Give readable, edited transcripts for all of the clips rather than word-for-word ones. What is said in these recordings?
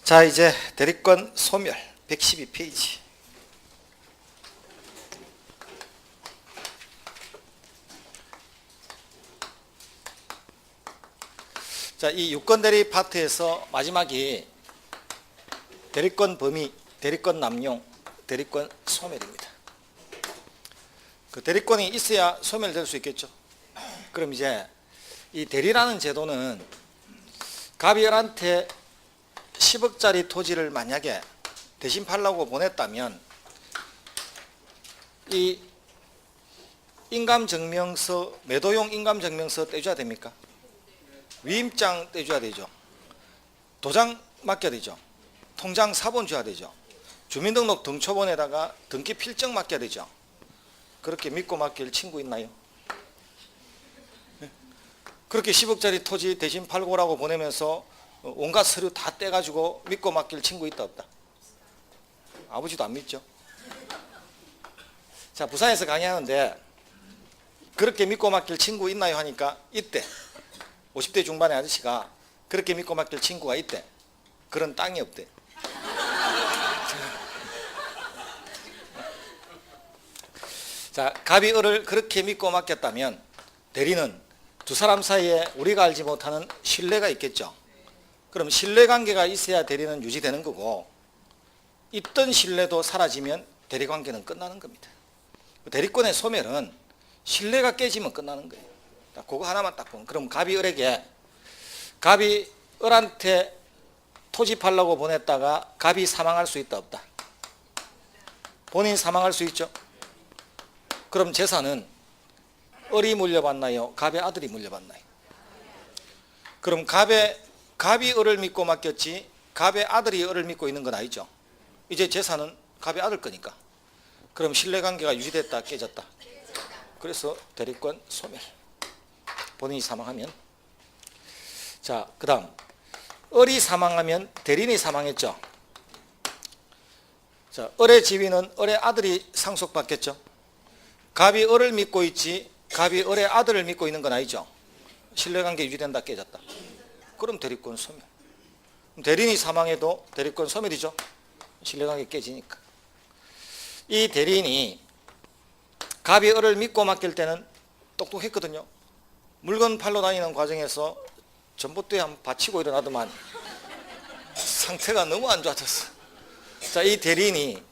자, 이제 대리권 소멸 112페이지. 자, 이 유권대리 파트에서 마지막이 대리권 범위, 대리권 남용, 대리권 소멸입니다. 그 대리권이 있어야 소멸될 수 있겠죠. 그럼 이제 이 대리라는 제도는 갑이을한테 10억짜리 토지를 만약에 대신 팔라고 보냈다면 이 인감증명서, 매도용 인감증명서 떼줘야 됩니까? 위임장 떼줘야 되죠. 도장 맡겨야 되죠. 통장 사본 줘야 되죠. 주민등록 등초본에다가 등기 필증 맡겨야 되죠. 그렇게 믿고 맡길 친구 있나요? 그렇게 10억짜리 토지 대신 팔고라고 보내면서 온갖 서류 다 떼가지고 믿고 맡길 친구 있다 없다? 아버지도 안 믿죠. 자, 부산에서 강의하는데 그렇게 믿고 맡길 친구 있나요 하니까 있대. 50대 중반의 아저씨가 그렇게 믿고 맡길 친구가 있대. 그런 땅이 없대. 자, 갑이 을을 그렇게 믿고 맡겼다면 대리는 두 사람 사이에 우리가 알지 못하는 신뢰가 있겠죠. 그럼 신뢰관계가 있어야 대리는 유지되는 거고, 있던 신뢰도 사라지면 대리관계는 끝나는 겁니다. 대리권의 소멸은 신뢰가 깨지면 끝나는 거예요. 그거 하나만 딱 보면. 그럼 갑이 을에게, 갑이 을한테 토지 팔라고 보냈다가 갑이 사망할 수 있다 없다? 본인 사망할 수 있죠. 그럼 재산은 을이 물려받나요? 갑의 아들이 물려받나요? 그럼 갑이 을을 믿고 맡겼지 갑의 아들이 을을 믿고 있는 건 아니죠. 이제 재산은 갑의 아들 거니까. 그럼 신뢰관계가 유지됐다 깨졌다? 그래서 대리권 소멸. 본인이 사망하면. 자, 그 다음 을이 사망하면 대리인이 사망했죠. 자, 을의 지위는 을의 아들이 상속받겠죠. 갑이 을을 믿고 있지 갑이 을의 아들을 믿고 있는 건 아니죠. 신뢰관계 유지된다 깨졌다? 그럼 대리권 소멸. 대리인이 사망해도 대리권 소멸이죠. 신뢰관계 깨지니까. 이 대리인이 갑이 을을 믿고 맡길 때는 똑똑했거든요. 물건 팔러 다니는 과정에서 전봇대에 한번 받치고 일어나더만 상태가 너무 안 좋아졌어. 자, 이 대리인이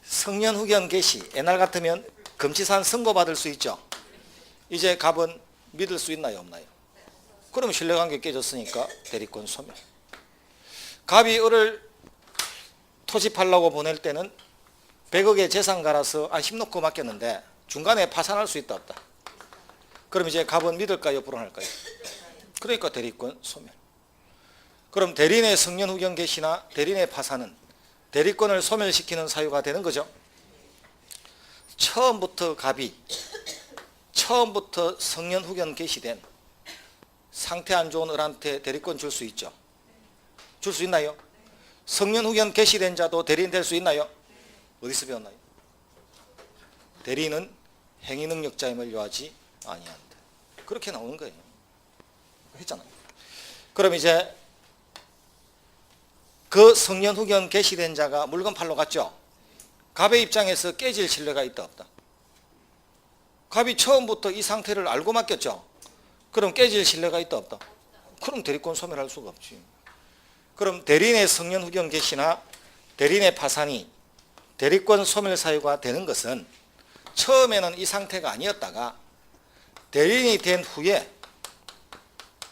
성년 후견 개시, 옛날 같으면 금치산 선고받을 수 있죠. 이제 갑은 믿을 수 있나요 없나요? 그럼 신뢰관계 깨졌으니까 대리권 소멸. 갑이 을을 토지 팔라고 보낼 때는 100억의 재산 갈아서 힘 놓고 맡겼는데 중간에 파산할 수 있다 없다? 그럼 이제 갑은 믿을까요 불안할까요? 그러니까 대리권 소멸. 그럼 대리인의 성년 후견 개시나 대리인의 파산은 대리권을 소멸시키는 사유가 되는 거죠. 처음부터 갑이 처음부터 성년 후견 개시된 상태 안 좋은 을한테 대리권 줄 수 있죠. 줄 수 있나요? 성년 후견 개시된 자도 대리인 될 수 있나요? 어디서 배웠나요? 대리인은 행위 능력자임을 요하지 아니한다. 그렇게 나오는 거예요. 했잖아요. 그럼 이제 그 성년 후견 개시된 자가 물건 팔러 갔죠. 갑의 입장에서 깨질 신뢰가 있다 없다? 갑이 처음부터 이 상태를 알고 맡겼죠. 그럼 깨질 신뢰가 있다 없다? 그럼 대리권 소멸할 수가 없지. 그럼 대리인의 성년 후견 개시나 대리인의 파산이 대리권 소멸 사유가 되는 것은 처음에는 이 상태가 아니었다가 대리인이 된 후에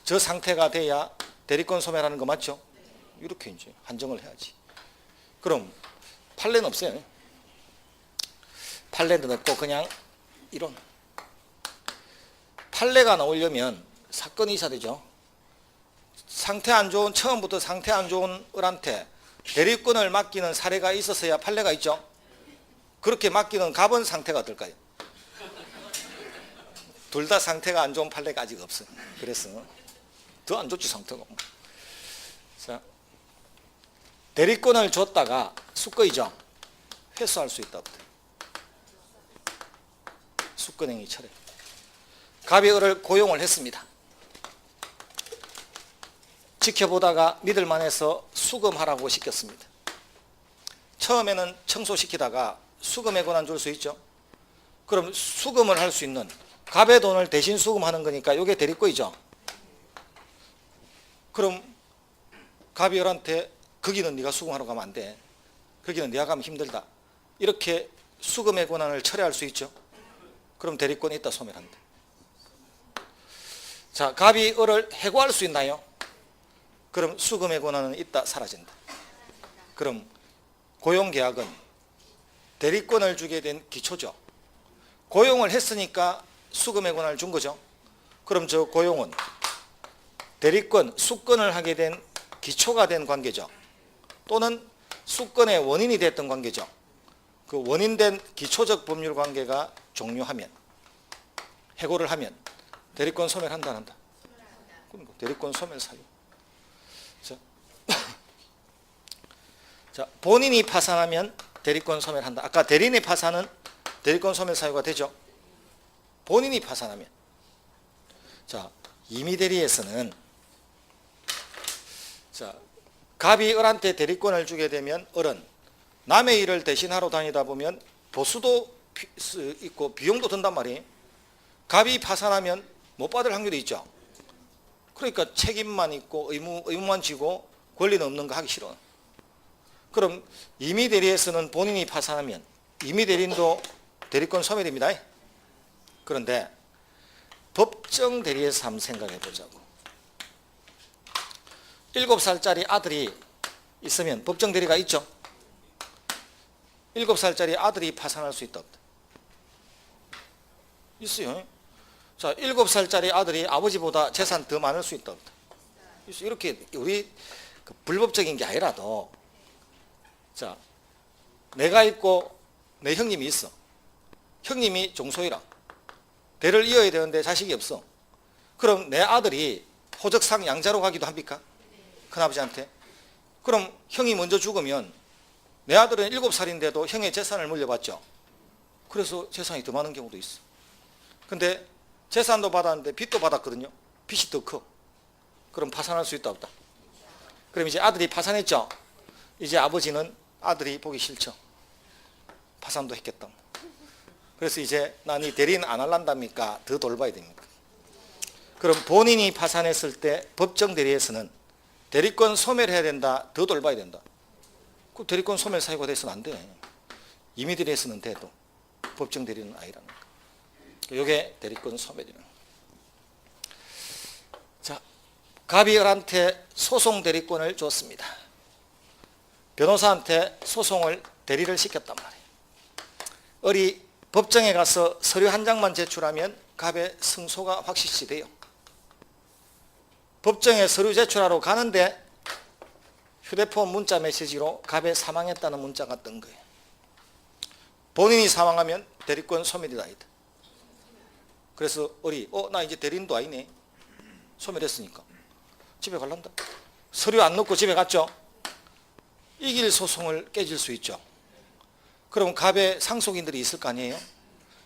저 상태가 돼야 대리권 소멸하는 거 맞죠? 이렇게 이제 한정을 해야지. 그럼 판례는 없어요. 판례는 없고 그냥 이론. 판례가 나오려면 사건이 있어야 되죠. 처음부터 상태 안 좋은 을한테 대리권을 맡기는 사례가 있었어야 판례가 있죠. 그렇게 맡기는 갑은 상태가 어떨까요? 둘 다 상태가 안 좋은 판례가 아직 없어요. 그래서 더 안 좋지 상태가. 자, 대리권을 줬다가 수거이죠. 회수할 수 있다 없다? 수거행위 철회. 갑이 을을 고용을 했습니다. 지켜보다가 믿을만해서 수금하라고 시켰습니다. 처음에는 청소시키다가 수금의 권한 줄 수 있죠. 그럼 수금을 할 수 있는 갑의 돈을 대신 수금하는 거니까 이게 대리권이죠. 그럼 갑이 을한테 거기는 네가 수금하러 가면 안 돼. 거기는 네가 가면 힘들다. 이렇게 수금의 권한을 철회할 수 있죠. 그럼 대리권이 있다 소멸한다. 자, 갑이 을을 해고할 수 있나요? 그럼 수금의 권한은 있다 사라진다. 그럼 고용계약은 대리권을 주게 된 기초죠. 고용을 했으니까 수금의 권한을 준 거죠. 그럼 저 고용은 대리권, 수권을 하게 된 기초가 된 관계죠. 또는 수권의 원인이 됐던 관계죠. 그 원인된 기초적 법률 관계가 종료하면, 해고를 하면 대리권 소멸한다 안 한다? 그러니까 대리권 소멸 사유. 자, 본인이 파산하면 대리권 소멸한다. 아까 대리인의 파산은 대리권 소멸 사유가 되죠. 본인이 파산하면. 자, 임의대리에서는 자, 갑이 을한테 대리권을 주게 되면 을은 남의 일을 대신하러 다니다 보면 보수도 있고 비용도 든단 말이에요. 갑이 파산하면 못 받을 확률이 있죠. 그러니까 책임만 있고 의무만 지고 권리는 없는 거 하기 싫어. 그럼 임의대리에서는 본인이 파산하면 임의대리인도 대리권 소멸입니다. 그런데 법정대리에서 한번 생각해 보자고. 7살짜리 아들이 있으면 법정대리가 있죠. 7살짜리 아들이 파산할 수 있다 없다? 있어요. 자, 7살짜리 아들이 아버지보다 재산 더 많을 수 있다 없다? 있어요. 이렇게 우리 그 불법적인 게 아니라도 자, 내가 있고 내 형님이 있어. 형님이 종소이라. 대를 이어야 되는데 자식이 없어. 그럼 내 아들이 호적상 양자로 가기도 합니까? 큰아버지한테. 그럼 형이 먼저 죽으면 내 아들은 7살인데도 형의 재산을 물려받죠. 그래서 재산이 더 많은 경우도 있어. 근데 재산도 받았는데 빚도 받았거든요. 빚이 더 커. 그럼 파산할 수 있다 없다? 그럼 이제 아들이 파산했죠. 이제 아버지는 아들이 보기 싫죠. 파산도 했겠다. 그래서 이제 난 이 대리인 안 할란답니까? 더 돌봐야 됩니까? 그럼 본인이 파산했을 때 법정 대리에서는 대리권 소멸해야 된다, 더 돌봐야 된다. 그 대리권 소멸 사유가 돼서는 안 돼. 임의 대리에서는 돼도 법정 대리는 아니라는 거. 이게 대리권 소멸이라는. 자, 갑이 을한테 소송 대리권을 줬습니다. 변호사한테 소송을 대리를 시켰단 말이에요. 을이 법정에 가서 서류 한 장만 제출하면 갑의 승소가 확실시 돼요. 법정에 서류 제출하러 가는데 휴대폰 문자 메시지로 갑에 사망했다는 문자가 뜬 거예요. 본인이 사망하면 대리권 소멸이다. 그래서 을이 나 이제 대리인도 아니네. 소멸했으니까 집에 갈란다. 서류 안 넣고 집에 갔죠. 이길 소송을 깨질 수 있죠. 그럼 갑의 상속인들이 있을 거 아니에요.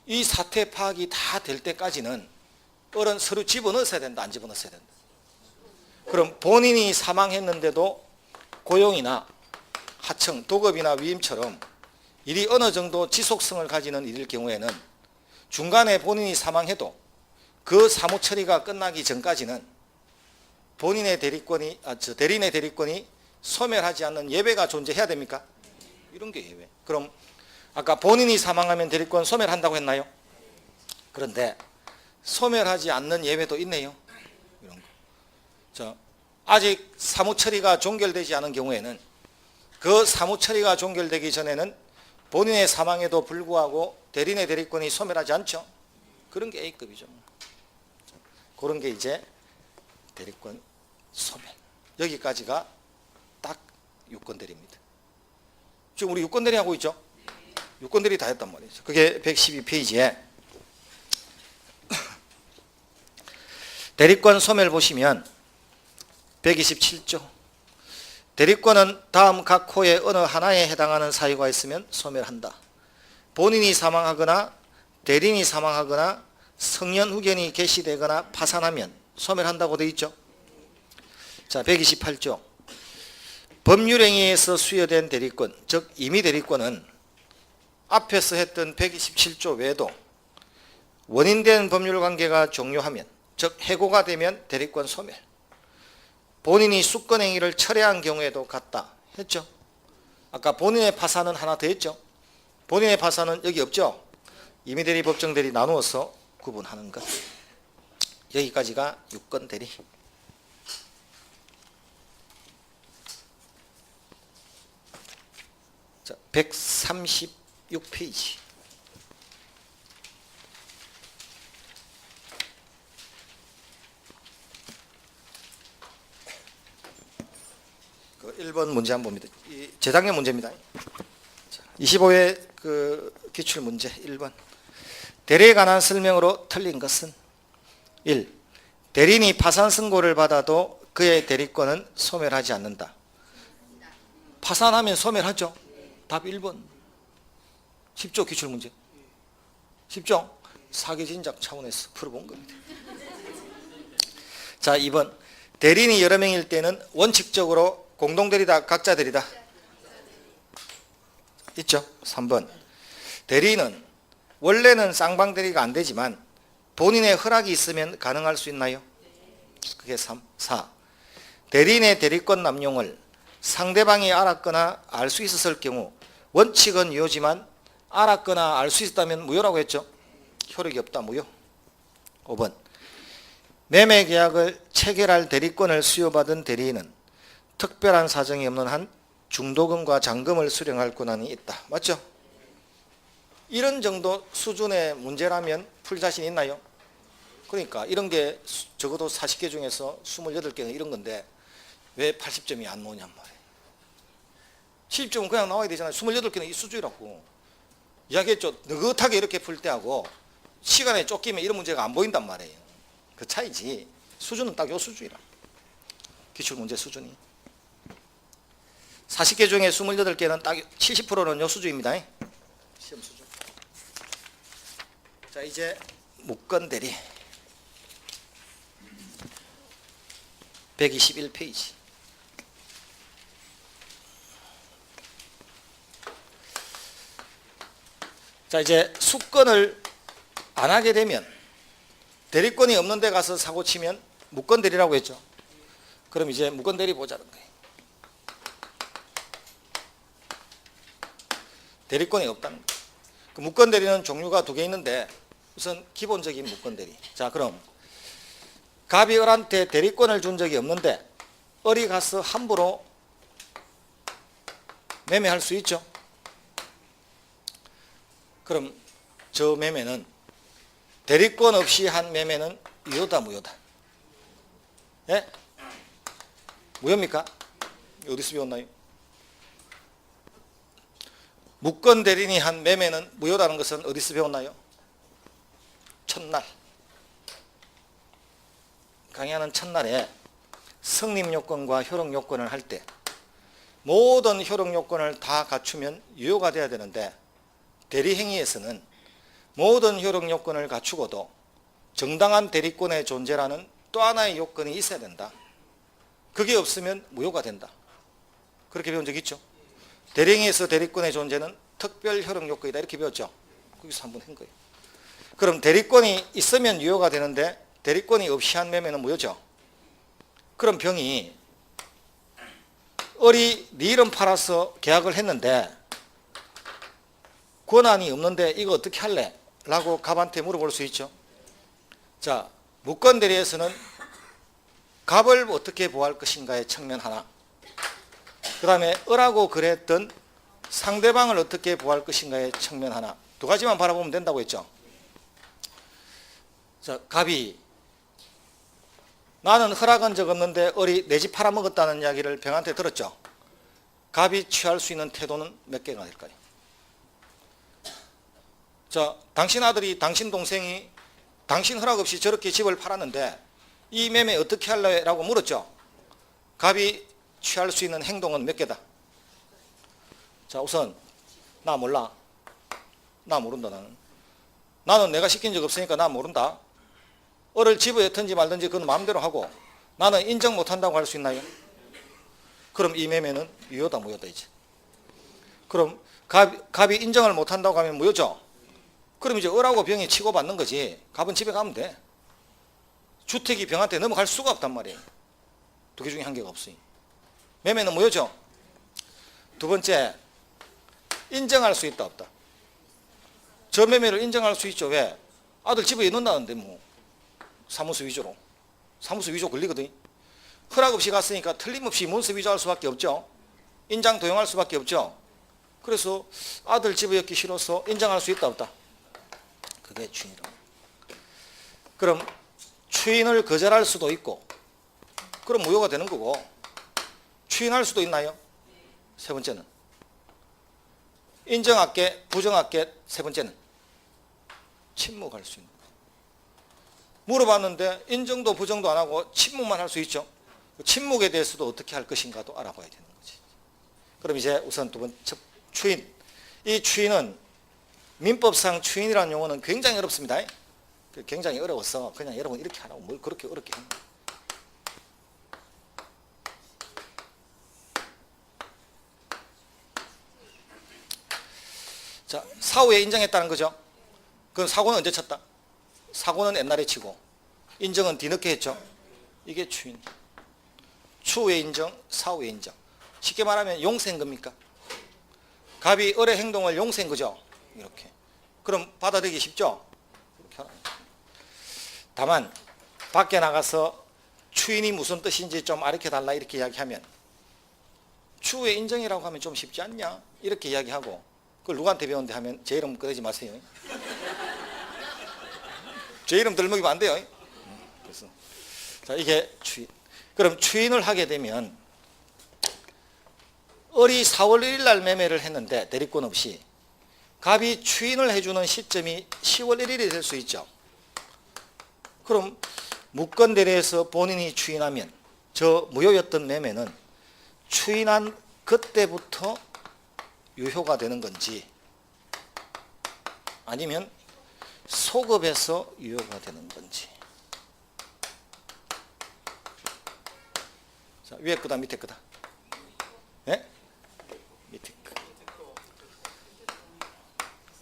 이 사태 파악이 다 될 때까지는 을은 서류 집어넣어야 된다, 안 집어넣어야 된다? 그럼 본인이 사망했는데도 고용이나 하청, 도급이나 위임처럼 일이 어느 정도 지속성을 가지는 일일 경우에는 중간에 본인이 사망해도 그 사무 처리가 끝나기 전까지는 본인의 대리권이, 대리인의 대리권이 소멸하지 않는 예외가 존재해야 됩니까? 이런 게 예외. 그럼 아까 본인이 사망하면 대리권 소멸한다고 했나요? 그런데 소멸하지 않는 예외도 있네요. 이런 거. 아직 사무 처리가 종결되지 않은 경우에는 그 사무 처리가 종결되기 전에는 본인의 사망에도 불구하고 대리인의 대리권이 소멸하지 않죠. 그런 게 A급이죠. 그런 게 이제 대리권 소멸. 여기까지가 딱 유권대리입니다. 지금 우리 유권대리 하고 있죠? 유권대리 다 했단 말이죠. 그게 112페이지에 대리권 소멸 보시면 127조. 대리권은 다음 각 호의 어느 하나에 해당하는 사유가 있으면 소멸한다. 본인이 사망하거나 대리인이 사망하거나 성년 후견이 개시되거나 파산하면 소멸한다고 되어 있죠. 자, 128조. 법률행위에서 수여된 대리권, 즉 임의 대리권은 앞에서 했던 127조 외에도 원인된 법률관계가 종료하면, 즉 해고가 되면 대리권 소멸, 본인이 수권행위를 철회한 경우에도 같다 했죠. 아까 본인의 파산은 하나 더 했죠. 본인의 파산은 여기 없죠. 임의대리, 법정대리 나누어서 구분하는 것. 여기까지가 유권대리. 자, 136페이지. 그 1번 문제 한번 봅니다. 재작년 문제입니다. 25회 그 기출 문제 1번. 대리에 관한 설명으로 틀린 것은 1. 대리인이 파산 선고를 받아도 그의 대리권은 소멸하지 않는다. 파산하면 소멸하죠. 답 1번. 쉽죠? 기출 문제. 쉽죠? 사기진작 차원에서 풀어본 겁니다. 자, 2번. 대리인이 여러 명일 때는 원칙적으로 공동대리다, 각자대리다. 있죠? 3번. 대리인은 원래는 쌍방대리가 안 되지만 본인의 허락이 있으면 가능할 수 있나요? 그게 3. 4. 대리인의 대리권 남용을 상대방이 알았거나 알 수 있었을 경우 원칙은 유효지만 알았거나 알 수 있었다면 무효라고 했죠. 효력이 없다, 무효. 5번. 매매계약을 체결할 대리권을 수여받은 대리인은 특별한 사정이 없는 한 중도금과 잔금을 수령할 권한이 있다. 맞죠? 이런 정도 수준의 문제라면 풀 자신 있나요? 그러니까 이런 게 적어도 40개 중에서 28개는 이런 건데 왜 80점이 안 나오냔 말이에요. 70점은 그냥 나와야 되잖아요. 28개는 이 수준이라고. 이야기했죠. 느긋하게 이렇게 풀 때하고 시간에 쫓기면 이런 문제가 안 보인단 말이에요. 그 차이지. 수준은 딱 요 수준이라. 기출문제 수준이. 40개 중에 28개는 딱 70%는 요 수준입니다. 시험 수준. 자, 이제 무건대리 121페이지. 자, 이제 수건을 안 하게 되면 대리권이 없는 데 가서 사고 치면 무건대리라고 했죠. 그럼 이제 무건대리 보자는 거예요. 대리권이 없다는 거예요. 그 무건대리는 종류가 2개 있는데 우선 기본적인 무건대리. 자, 그럼 갑이 을한테 대리권을 준 적이 없는데 을이 가서 함부로 매매할 수 있죠. 그럼 저 매매는 대리권 없이 한 매매는 유효다, 무효다? 예? 무효입니까? 어디서 배웠나요? 무건 대리인이 한 매매는 무효라는 것은 어디서 배웠나요? 첫날. 강의하는 첫날에 성립요건과 효력요건을 할 때 모든 효력요건을 다 갖추면 유효가 돼야 되는데 대리행위에서는 모든 효력요건을 갖추고도 정당한 대리권의 존재라는 또 하나의 요건이 있어야 된다. 그게 없으면 무효가 된다. 그렇게 배운 적 있죠? 대리행위에서 대리권의 존재는 특별 효력요건이다. 이렇게 배웠죠? 거기서 한번 한 거예요. 그럼 대리권이 있으면 유효가 되는데 대리권이 없이 한 매매는 무효죠. 그럼 병이 을이 네 이름 팔아서 계약을 했는데 권한이 없는데 이거 어떻게 할래? 라고 갑한테 물어볼 수 있죠. 자, 무건대리에서는 갑을 어떻게 보호할 것인가의 측면 하나, 그 다음에 을하고 거래했던 상대방을 어떻게 보호할 것인가의 측면 하나, 2가지만 바라보면 된다고 했죠. 자, 갑이 나는 허락한 적 없는데 을이 내 집 팔아먹었다는 이야기를 병한테 들었죠. 갑이 취할 수 있는 태도는 몇 개가 될까요? 자, 당신 아들이 당신 동생이 당신 허락 없이 저렇게 집을 팔았는데 이 매매 어떻게 할래? 라고 물었죠. 갑이 취할 수 있는 행동은 몇 개다? 자, 우선 나 몰라. 나 모른다. 나는 내가 시킨 적 없으니까 나 모른다. 을을 집어넣든지 말든지 그건 마음대로 하고 나는 인정 못한다고 할 수 있나요? 그럼 이 매매는 유효다 무효다 이제. 그럼 갑이 인정을 못한다고 하면 무효죠. 그럼 이제 을하고 병이 치고받는 거지. 갑은 집에 가면 돼. 주택이 병한테 넘어갈 수가 없단 말이에요. 두 개 중에 한 개가 없으니. 매매는 무효죠. 두 번째, 인정할 수 있다 없다. 저 매매를 인정할 수 있죠. 왜? 아들 집에 넣는다는데 뭐 사무소 위조로. 사무소 위조 걸리거든. 허락 없이 갔으니까 틀림없이 문서 위조할 수밖에 없죠. 인장 도용할 수밖에 없죠. 그래서 아들 집에 였기 싫어서 인정할 수 있다 없다. 그게 추인이라고. 그럼 추인을 거절할 수도 있고 그럼 무효가 되는 거고 추인할 수도 있나요? 세 번째는 인정할게 부정할게. 세 번째는 침묵할 수 있는 거예요. 물어봤는데 인정도 부정도 안 하고 침묵만 할 수 있죠. 침묵에 대해서도 어떻게 할 것인가도 알아봐야 되는 거지. 그럼 이제 우선 두 번째 추인. 이 추인은 민법상 추인이라는 용어는 굉장히 어렵습니다. 굉장히 어려워서 그냥 여러분 이렇게 하라고 뭘 그렇게 어렵게 하는 거예요. 자, 사후에 인정했다는 거죠. 그럼 사고는 언제 쳤다? 사고는 옛날에 치고 인정은 뒤늦게 했죠. 이게 추인. 추후에 인정, 사후에 인정. 쉽게 말하면 용세인 겁니까? 갑이 을의 행동을 용세인 거죠. 이렇게. 그럼 받아들이기 쉽죠? 이렇게 하나. 다만 밖에 나가서 추인이 무슨 뜻인지 좀 가르쳐달라 이렇게 이야기하면 추후에 인정이라고 하면 좀 쉽지 않냐? 이렇게 이야기하고 그걸 누구한테 배웠는데 하면 제 이름 꺼내지 마세요. 제 이름 들먹이면 안 돼요. 그래서 자, 이게 추인. 그럼 추인을 하게 되면 을이 4월 1일 날 매매를 했는데 대리권 없이 갑이 추인을 해주는 시점이 10월 1일이 될 수 있죠. 그럼 무건대리에서 본인이 추인하면 저 무효였던 매매는 추인한 그때부터 유효가 되는 건지 아니면 소급해서 유효가 되는 건지. 자, 위에 거다 밑에 거다? 네? 밑에 거.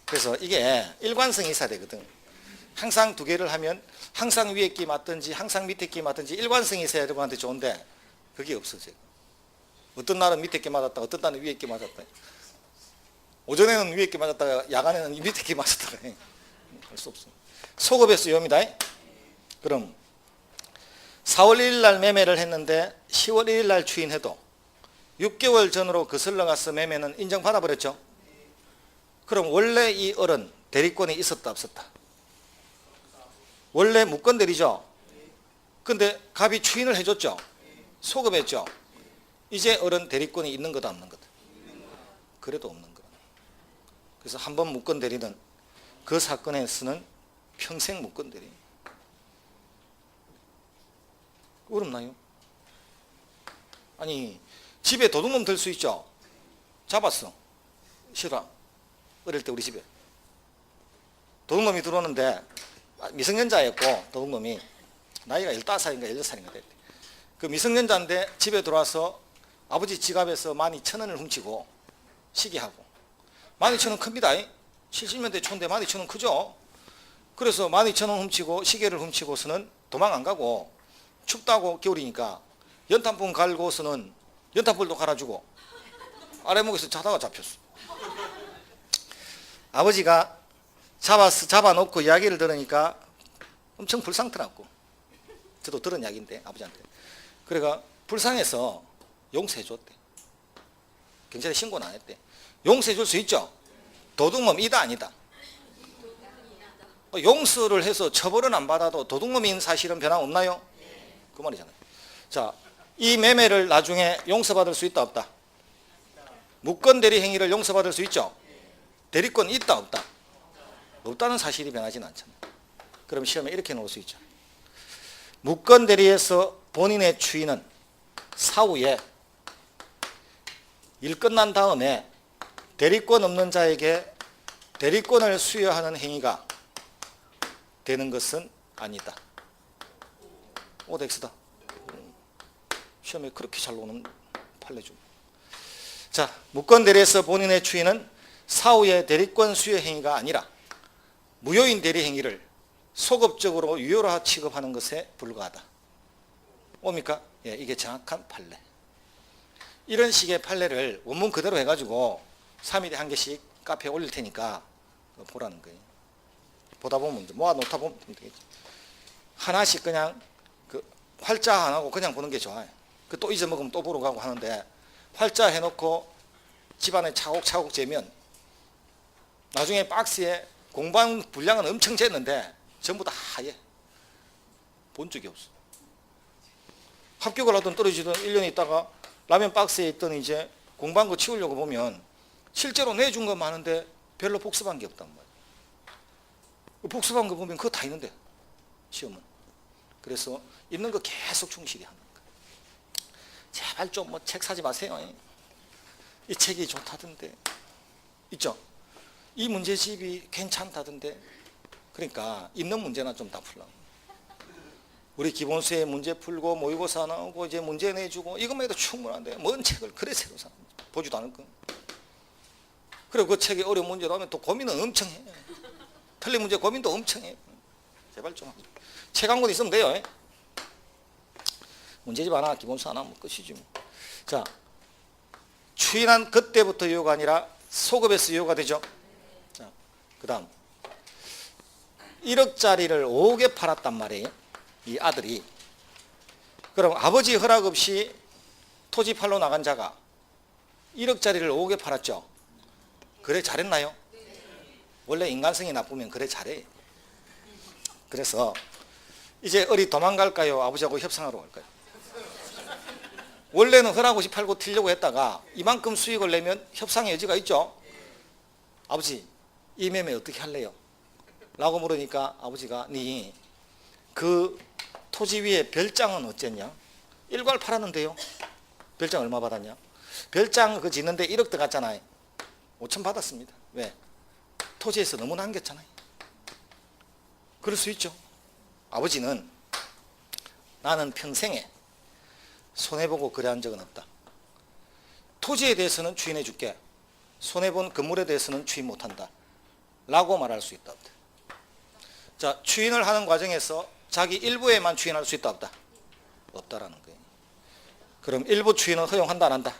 그래서 이게 일관성이 있어야 되거든. 항상 두 개를 하면 항상 위에 끼 맞든지 항상 밑에 끼 맞든지 일관성이 있어야 여러분한테 좋은데 그게 없어져요. 어떤 날은 밑에 끼 맞았다 어떤 날은 위에 끼 맞았다. 오전에는 위에 끼 맞았다가 야간에는 밑에 끼 맞았다가 할 수 없어. 소급에서 위험이다. 그럼 4월 1일 날 매매를 했는데 10월 1일 날 추인해도 6개월 전으로 거슬러 가서 매매는 인정받아 버렸죠. 그럼 원래 이 을은 대리권이 있었다 없었다? 원래 무건대리죠. 근데 갑이 추인을 해줬죠. 소급했죠. 이제 을은 대리권이 있는 거다 없는 거다? 그래도 없는 거다. 그래서 한번 무건대리는 그 사건에서는 평생 무건대리. 어렵나요? 아니 집에 도둑놈 들 수 있죠. 잡았어. 싫어. 어릴 때 우리 집에 도둑놈이 들어오는데 미성년자였고 도둑놈이 나이가 15살인가 16살인가 됐대. 그 미성년자인데 집에 들어와서 아버지 지갑에서 12,000원을 훔치고 시기하고 12,000원 큽니다. 70년대 초인데 12,000원 크죠. 그래서 12,000원 훔치고 시계를 훔치고서는 도망 안 가고 춥다고 겨울이니까 연탄불 갈고서는 연탄불도 갈아주고 아래목에서 자다가 잡혔어. 아버지가 잡아놓고 이야기를 들으니까 엄청 불쌍하더라고. 저도 들은 이야기인데 아버지한테. 그래가 불쌍해서 용서해줬대. 경찰에 신고는 안 했대. 용서해줄 수 있죠. 도둑놈이다 아니다? 용서를 해서 처벌은 안 받아도 도둑놈인 사실은 변함없나요? 그 말이잖아요. 자, 이 매매를 나중에 용서받을 수 있다 없다? 무건대리 행위를 용서받을 수 있죠. 대리권 있다 없다? 없다는 사실이 변하지는 않잖아요. 그럼 시험에 이렇게 놓을 수 있죠. 무건대리에서 본인의 추인은 사후에 일 끝난 다음에 대리권 없는 자에게 대리권을 수여하는 행위가 되는 것은 아니다. 오덱스다. 시험에 그렇게 잘 오는 판례죠. 자, 무권 대리에서 본인의 추인은 사후의 대리권 수여 행위가 아니라 무효인 대리 행위를 소급적으로 유효라 취급하는 것에 불과하다. 뭡니까? 예, 이게 정확한 판례. 이런 식의 판례를 원문 그대로 해가지고 3일에 한 개씩 카페에 올릴 테니까 보라는 거예요. 보다 보면 모아놓다 보면 되겠지. 하나씩 그냥 그 활자 안 하고 그냥 보는 게 좋아요. 그 또 잊어먹으면 또 보러 가고 하는데 활자 해놓고 집안에 차곡차곡 재면 나중에 박스에 공부한 분량은 엄청 쟀는데 전부 다 하얘. 본 적이 없어. 합격을 하든 떨어지든 1년 있다가 라면 박스에 있던 이제 공부한 거 치우려고 보면 실제로 내준 거 많은데 별로 복습한 게 없단 말이야. 복습한 거 보면 그거 다 있는데 시험은. 그래서 있는 거 계속 충실히 하는 거야. 제발 좀 뭐 책 사지 마세요. 이 책이 좋다던데. 있죠? 이 문제집이 괜찮다던데. 그러니까 있는 문제나 좀 다 풀라. 우리 기본수에 문제 풀고 모의고사 나오고 이제 문제 내주고 이것만 해도 충분한데 뭔 책을 그래 새로 사 보지도 않을 거. 그리고 그 책이 어려운 문제 나오면 또 고민은 엄청 해. 틀린 문제 고민도 엄청 해. 제발 좀 책 한 권 있으면 돼요. 문제집 하나 기본수 하나 하면 끝이지 뭐. 자, 추인한 그때부터 유효가 아니라 소급에서 유효가 되죠. 자, 그 다음 1억짜리를 5억에 팔았단 말이에요. 이 아들이. 그럼 아버지 허락 없이 토지 팔러 나간 자가 1억짜리를 5억에 팔았죠. 그래 잘했나요? 원래 인간성이 나쁘면 그래 잘해. 그래서 이제 어디 도망갈까요? 아버지하고 협상하러 갈까요? 원래는 허락 없이 팔고 튀려고 했다가 이만큼 수익을 내면 협상의 여지가 있죠. 아버지 이 매매 어떻게 할래요? 라고 물으니까 아버지가 니 그 토지 위에 별장은 어쨌냐? 일괄 팔았는데요. 별장 얼마 받았냐? 별장 그 짓는데 1억 들어갔잖아요. 5천 받았습니다. 왜? 토지에서 너무 남겼잖아요. 그럴 수 있죠. 아버지는 나는 평생에 손해보고 거래한 적은 없다. 토지에 대해서는 추인해 줄게. 손해본 건물에 대해서는 추인 못한다. 라고 말할 수 있다 없다. 자, 추인을 하는 과정에서 자기 일부에만 추인할 수 있다 없다. 없다라는 거예요. 그럼 일부 추인은 허용한다 안 한다?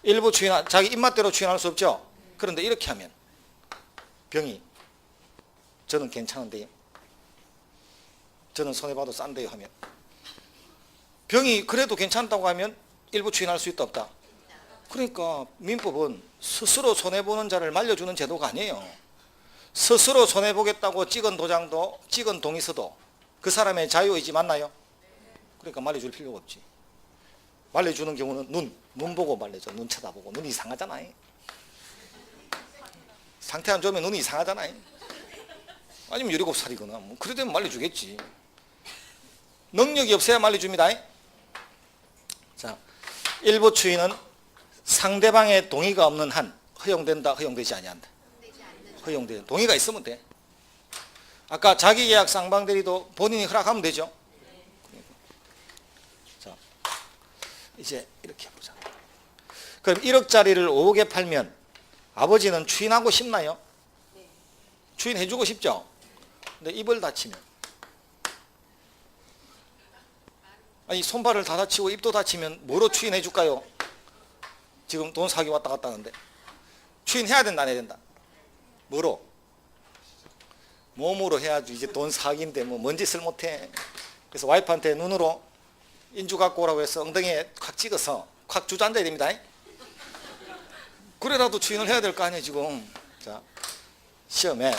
일부 추인, 자기 입맛대로 추인할 수 없죠. 그런데 이렇게 하면 병이 저는 괜찮은데요. 저는 손해봐도 싼데요 하면 병이 그래도 괜찮다고 하면 일부 추인할 수 있다 없다? 그러니까 민법은 스스로 손해보는 자를 말려주는 제도가 아니에요. 스스로 손해보겠다고 찍은 도장도 찍은 동의서도 그 사람의 자유의지 맞나요? 그러니까 말려줄 필요가 없지. 말려주는 경우는 눈 보고 말려줘. 눈 쳐다보고. 눈이 이상하잖아요. 상태 안 좋으면 눈이 이상하잖아요. 아니면 17살이거나 뭐 그래 되면 말려주겠지. 능력이 없어야 말려줍니다. 자, 일부 추인은 상대방의 동의가 없는 한 허용된다, 허용되지 아니한다. 허용돼. 동의가 있으면 돼. 아까 자기계약 쌍방대리도 본인이 허락하면 되죠. 자, 이제 이렇게 해보자. 그럼 1억짜리를 5억에 팔면 아버지는 추인하고 싶나요? 추인해주고 싶죠? 근데 입을 다치면, 아니 손발을 다 다치고 입도 다치면 뭐로 추인해줄까요? 지금 돈 사기 왔다 갔다 하는데 추인해야 된다 안 해야 된다? 뭐로? 몸으로 해야지. 이제 돈 사기인데 뭔 짓을 못해. 그래서 와이프한테 눈으로 인주 갖고 오라고 해서 엉덩이에 콱 찍어서 콱 주저앉아야 됩니다. 그래라도 추인을 해야 될 거 아니에요 지금. 자, 시험에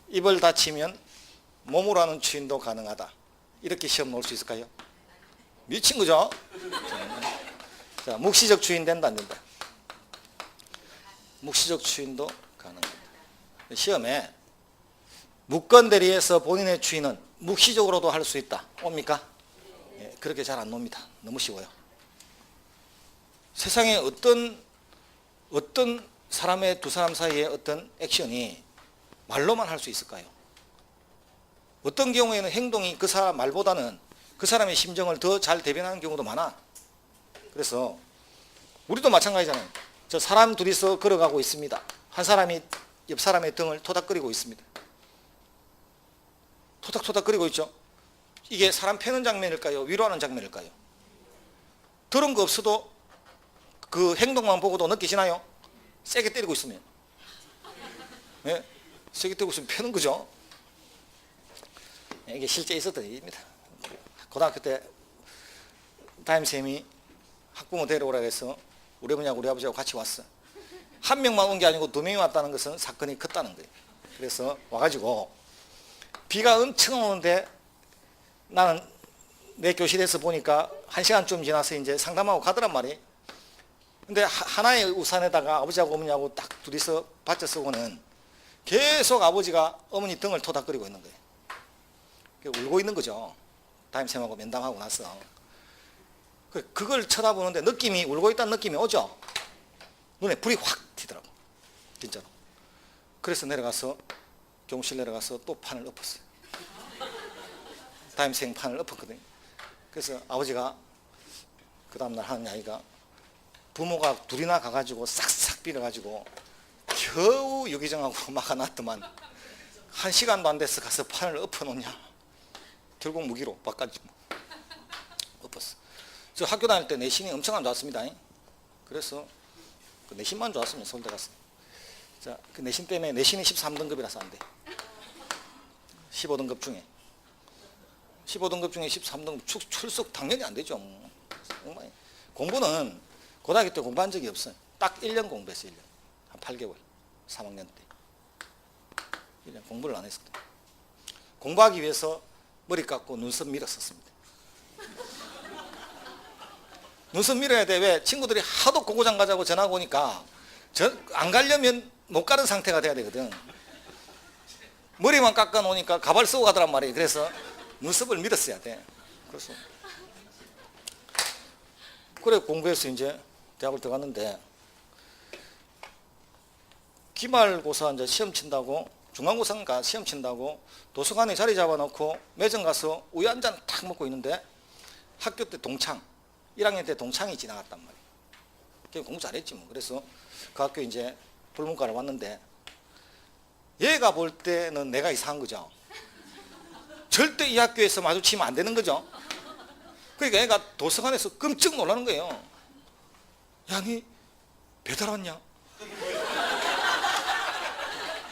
입을 다치면 몸으로 하는 추인도 가능하다. 이렇게 시험 놓을 수 있을까요? 미친 거죠? 자, 묵시적 추인 된다 안 된다? 묵시적 추인도 가능합니다. 시험에 무권 대리에서 본인의 추인은 묵시적으로도 할 수 있다. 옵니까? 예, 그렇게 잘 안 놉니다. 너무 쉬워요. 세상에 어떤 사람의 두 사람 사이에 어떤 액션이 말로만 할 수 있을까요? 어떤 경우에는 행동이 그 사람 말보다는 그 사람의 심정을 더 잘 대변하는 경우도 많아. 그래서 우리도 마찬가지잖아요. 저 사람 둘이서 걸어가고 있습니다. 한 사람이 옆 사람의 등을 토닥거리고 있습니다. 토닥토닥거리고 있죠. 이게 사람 패는 장면일까요? 위로하는 장면일까요? 들은 거 없어도 그 행동만 보고도 느끼시나요? 세게 때리고 있으면. 네? 세게 때리고 있으면 패는 거죠. 이게 실제 있었던 일입니다. 고등학교 때 담임쌤이 학부모 데려오라고 해서 우리 어머니하고 우리 아버지하고 같이 왔어. 한 명만 온 게 아니고 두 명이 왔다는 것은 사건이 컸다는 거예요. 그래서 와가지고 비가 엄청 오는데 나는 내 교실에서 보니까 1시간쯤 지나서 이제 상담하고 가더란 말이에요. 근데 하나의 우산에다가 아버지하고 어머니하고 딱 둘이서 받쳐 쓰고는 계속 아버지가 어머니 등을 토닥거리고 있는 거예요. 울고 있는 거죠. 담임쌤하고 면담하고 나서. 그걸 쳐다보는데 느낌이, 울고 있다는 느낌이 오죠. 눈에 불이 확 튀더라고. 진짜로. 그래서 내려가서, 교무실 내려가서 또 판을 엎었어요. 담임생 판을 엎었거든요. 그래서 아버지가 그 다음날 하는 이야기가 부모가 둘이나 가가지고 싹싹 빌어가지고 겨우 유기정하고 막아놨더만 1시간도 안 돼서 가서 판을 엎어놓냐. 결국 무기로 바꿔지 엎었어. 저 학교 다닐 때 내신이 엄청 안 좋았습니다. 그래서 그 내신만 좋았으면 서울대 갔어요. 자, 그 내신 때문에 내신이 13등급이라서 안 돼. 15등급 중에 13등급 출석 당연히 안 되죠. 공부는 고등학교 때 공부한 적이 없어요. 딱 1년 공부했어요. 1년. 한 8개월. 3학년 때. 1년 공부를 안 했었거든요. 공부하기 위해서 머리 깎고 눈썹 밀었었습니다. 눈썹 밀어야 돼. 왜? 친구들이 하도 고고장 가자고 전화가 오니까 안 가려면 못 가는 상태가 돼야 되거든. 머리만 깎아 놓으니까 가발 쓰고 가더란 말이에요. 그래서 눈썹을 밀었어야 돼. 그래서 그래 공부해서 이제 대학을 들어갔는데 기말고사 이제 시험 친다고 중간고사인가 시험 친다고 도서관에 자리 잡아놓고 매점 가서 우유 한 잔 탁 먹고 있는데 학교 때 동창 1학년 때 동창이 지나갔단 말이에요. 걔 공부 잘했지 뭐. 그래서 그 학교 이제 불문과를 왔는데 얘가 볼 때는 내가 이상한 거죠. 절대 이 학교에서 마주치면 안 되는 거죠. 그러니까 얘가 도서관에서 끔찍 놀라는 거예요. 야, 니 배달 왔냐?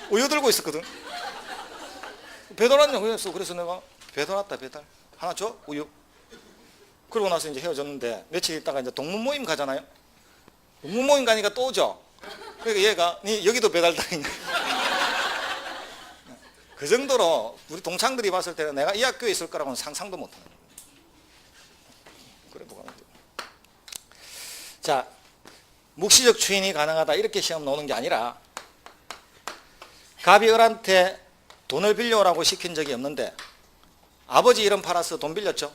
우유 들고 있었거든. 배달 왔냐? 그래서 내가 배달 왔다, 배달. 하나 줘? 우유. 그러고 나서 이제 헤어졌는데 며칠 있다가 이제 동문 모임 가잖아요. 동문 모임 가니까 또 오죠. 그러니까 얘가 니 여기도 배달 다니냐. 그 정도로 우리 동창들이 봤을 때는 내가 이 학교에 있을 거라고는 상상도 못하는 거예요. 그래 뭐가 안 돼. 자, 묵시적 추인이 가능하다 이렇게 시험 나오는 게 아니라 갑이 을한테 돈을 빌려오라고 시킨 적이 없는데 아버지 이름 팔아서 돈 빌렸죠.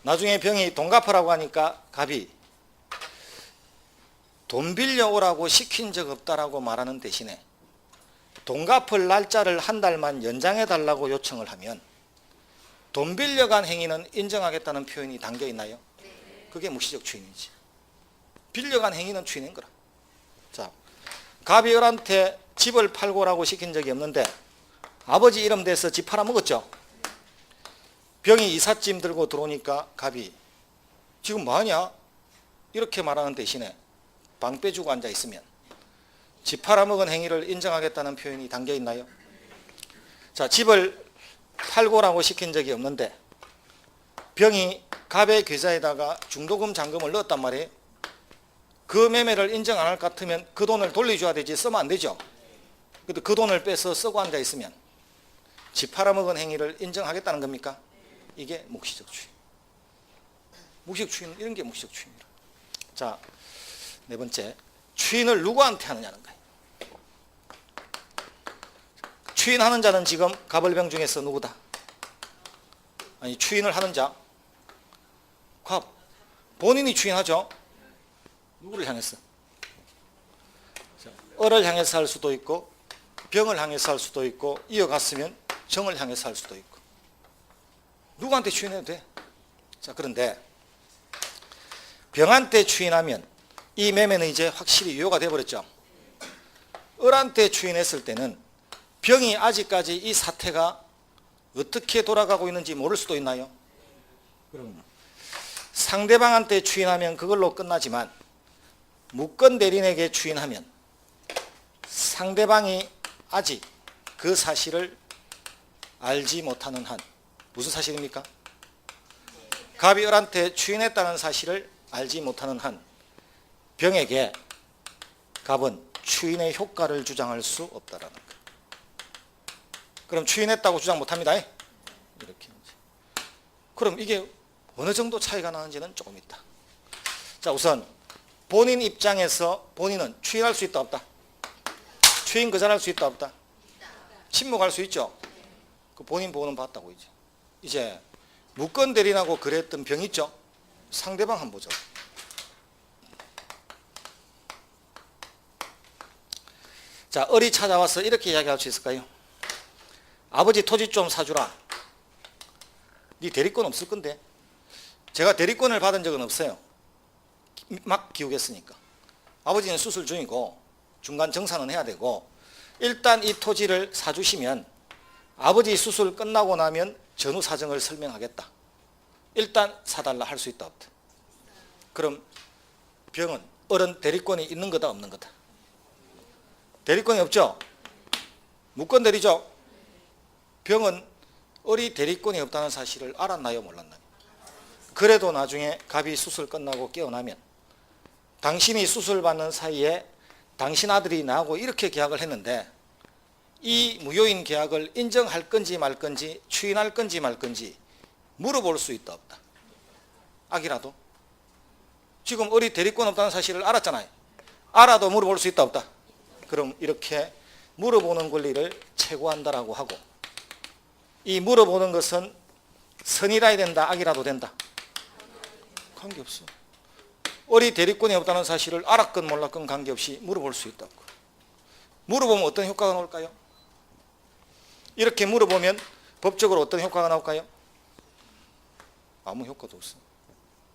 나중에 병이 돈 갚으라고 하니까 갑이 돈 빌려오라고 시킨 적 없다라고 말하는 대신에 돈 갚을 날짜를 한 달만 연장해 달라고 요청을 하면 돈 빌려간 행위는 인정하겠다는 표현이 담겨 있나요? 그게 묵시적 추인이지. 빌려간 행위는 추인인 거라. 자, 갑이 을한테 집을 팔고라고 시킨 적이 없는데 아버지 이름 대서 집 팔아먹었죠. 병이 이삿짐 들고 들어오니까 갑이 지금 뭐하냐? 이렇게 말하는 대신에 방 빼주고 앉아있으면 집 팔아먹은 행위를 인정하겠다는 표현이 담겨 있나요? 자, 집을 팔고라고 시킨 적이 없는데 병이 갑의 계좌에다가 중도금 잔금을 넣었단 말이에요. 그 매매를 인정 안 할 것 같으면 그 돈을 돌려줘야 되지 쓰면 안 되죠. 근데 그 돈을 빼서 쓰고 앉아있으면 집 팔아먹은 행위를 인정하겠다는 겁니까? 이게 묵시적 추인. 묵시적 추인, 이런 게 묵시적 추인이라. 자, 네 번째, 추인을 누구한테 하느냐는 거예요. 추인하는 자는 지금 갑을병 중에서 누구다? 아니, 추인을 하는 자, 갑. 본인이 추인하죠. 누구를 향해서? 을을 향해서 할 수도 있고 병을 향해서 할 수도 있고 이어갔으면 정을 향해서 할 수도 있고. 누구한테 추인해도 돼. 자, 그런데 병한테 추인하면 이 매매는 이제 확실히 유효가 되어버렸죠. 을한테 추인했을 때는 병이 아직까지 이 사태가 어떻게 돌아가고 있는지 모를 수도 있나요? 그럼 상대방한테 추인하면 그걸로 끝나지만 무권 대리인에게 추인하면 상대방이 아직 그 사실을 알지 못하는 한, 무슨 사실입니까? 갑이 을한테 추인했다는 사실을 알지 못하는 한 병에게 갑은 추인의 효과를 주장할 수 없다라는 거예요. 그럼 추인했다고 주장 못합니다. 이렇게. 그럼 이게 어느 정도 차이가 나는지는 조금 있다. 자, 우선 본인 입장에서 본인은 추인할 수 있다 없다? 추인 거절할 수 있다 없다? 침묵할 수 있죠? 그 본인 보고는 봤다고 이제 무권 대리인하고 그랬던 병 있죠? 상대방 한번 보죠. 자, 을이 찾아와서 이렇게 이야기할 수 있을까요? 아버지 토지 좀 사주라. 네 대리권 없을 건데. 제가 대리권을 받은 적은 없어요. 막 기우겠으니까. 아버지는 수술 중이고 중간 정산은 해야 되고 일단 이 토지를 사주시면 아버지 수술 끝나고 나면 전후 사정을 설명하겠다. 일단 사달라 할 수 있다 없다? 그럼 병은 을은 대리권이 있는 거다 없는 거다? 대리권이 없죠? 무권 대리죠? 병은 을이 대리권이 없다는 사실을 알았나요 몰랐나요? 그래도 나중에 갑이 수술 끝나고 깨어나면 당신이 수술 받는 사이에 당신 아들이 나하고 이렇게 계약을 했는데 이 무효인 계약을 인정할 건지 말 건지 추인할 건지 말 건지 물어볼 수 있다 없다? 악이라도? 지금 을이 대리권 없다는 사실을 알았잖아요. 알아도 물어볼 수 있다 없다? 그럼 이렇게 물어보는 권리를 채고한다라고 하고 이 물어보는 것은 선이라야 된다 악이라도 된다? 관계없어. 을이 대리권이 없다는 사실을 알았건 몰랐건 관계없이 물어볼 수 있다고. 물어보면 어떤 효과가 나올까요? 이렇게 물어보면 법적으로 어떤 효과가 나올까요? 아무 효과도 없어.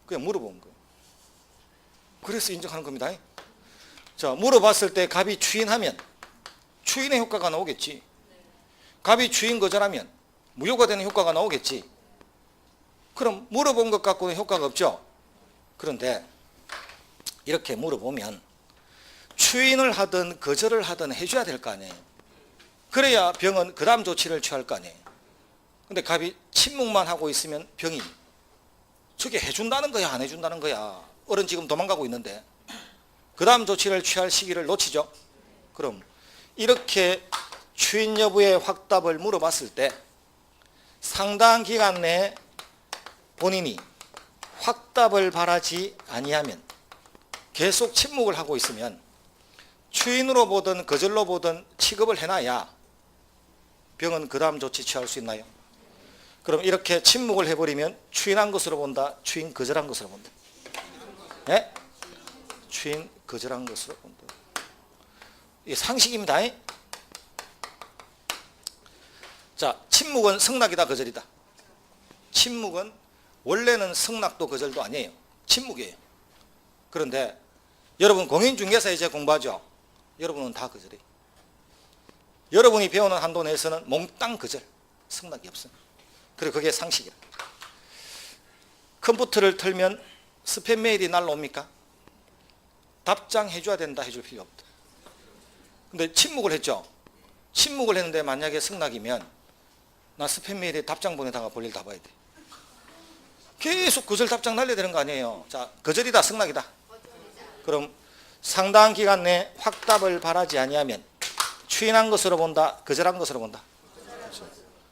그냥 물어본 거예요. 그래서 인정하는 겁니다. 자, 물어봤을 때 갑이 추인하면 추인의 효과가 나오겠지. 갑이 추인 거절하면 무효가 되는 효과가 나오겠지. 그럼 물어본 것 갖고는 효과가 없죠. 그런데 이렇게 물어보면 추인을 하든 거절을 하든 해줘야 될 거 아니에요. 그래야 병은 그 다음 조치를 취할 거 아니에요. 근데 갑이 침묵만 하고 있으면 병이 저게 해준다는 거야 안 해준다는 거야. 을은 지금 도망가고 있는데 그 다음 조치를 취할 시기를 놓치죠. 그럼 이렇게 추인 여부의 확답을 물어봤을 때 상당한 기간 내에 본인이 확답을 바라지 아니하면 계속 침묵을 하고 있으면 추인으로 보든 거절로 보든 취급을 해놔야 병은 그 다음 조치 취할 수 있나요? 그럼 이렇게 침묵을 해버리면 추인한 것으로 본다, 추인 거절한 것으로 본다? 네? 추인 거절한 것으로 본다. 이게 상식입니다. 자, 침묵은 승낙이다 거절이다? 침묵은 원래는 승낙도 거절도 아니에요. 침묵이에요. 그런데 여러분 공인중개사 이제 공부하죠? 여러분은 다 거절해요. 여러분이 배우는 한도 내에서는 몽땅 거절, 승낙이 없어요. 그리고 그게 상식이라. 컴퓨터를 틀면 스팸 메일이 날라옵니까? 답장해 줘야 된다, 해줄 필요 없다. 근데 침묵을 했죠? 침묵을 했는데 만약에 승낙이면 나 스팸 메일에 답장 보내다가 볼일 다 봐야 돼. 계속 거절 답장 날려야 되는 거 아니에요. 자, 거절이다 승낙이다? 그럼 상당한 기간 내에 확답을 바라지 아니하면 추인한 것으로 본다, 거절한 것으로 본다?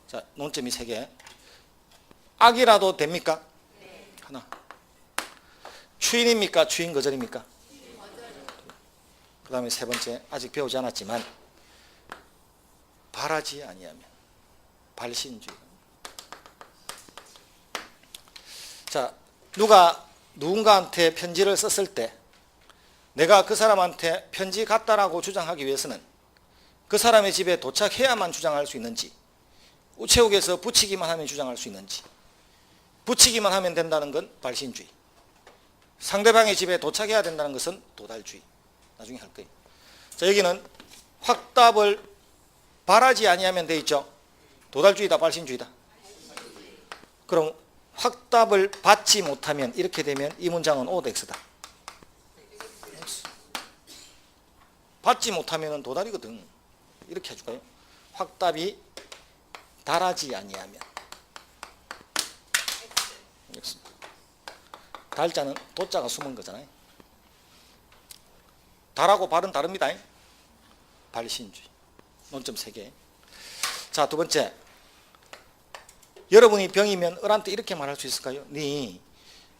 자, 논점이 3개. 악이라도 됩니까? 하나. 추인입니까? 추인 거절입니까? 그 다음에 3번째, 아직 배우지 않았지만 바라지 아니하면 발신주의. 자, 누군가한테 편지를 썼을 때 내가 그 사람한테 편지 갔다라고 주장하기 위해서는 그 사람의 집에 도착해야만 주장할 수 있는지, 우체국에서 붙이기만 하면 주장할 수 있는지, 붙이기만 하면 된다는 건 발신주의. 상대방의 집에 도착해야 된다는 것은 도달주의. 나중에 할 거예요. 자, 여기는 확답을 바라지 아니하면 돼 있죠. 도달주의다, 발신주의다. 그럼 확답을 받지 못하면, 이렇게 되면 이 문장은 OX다. 받지 못하면 도달이거든. 이렇게 해줄까요? 확답이 달하지 아니하면. 달자는 도자가 숨은 거잖아요. 달하고 발은 다릅니다. 발신주의. 논점 3개. 자, 두 번째. 여러분이 병이면 을한테 이렇게 말할 수 있을까요? 니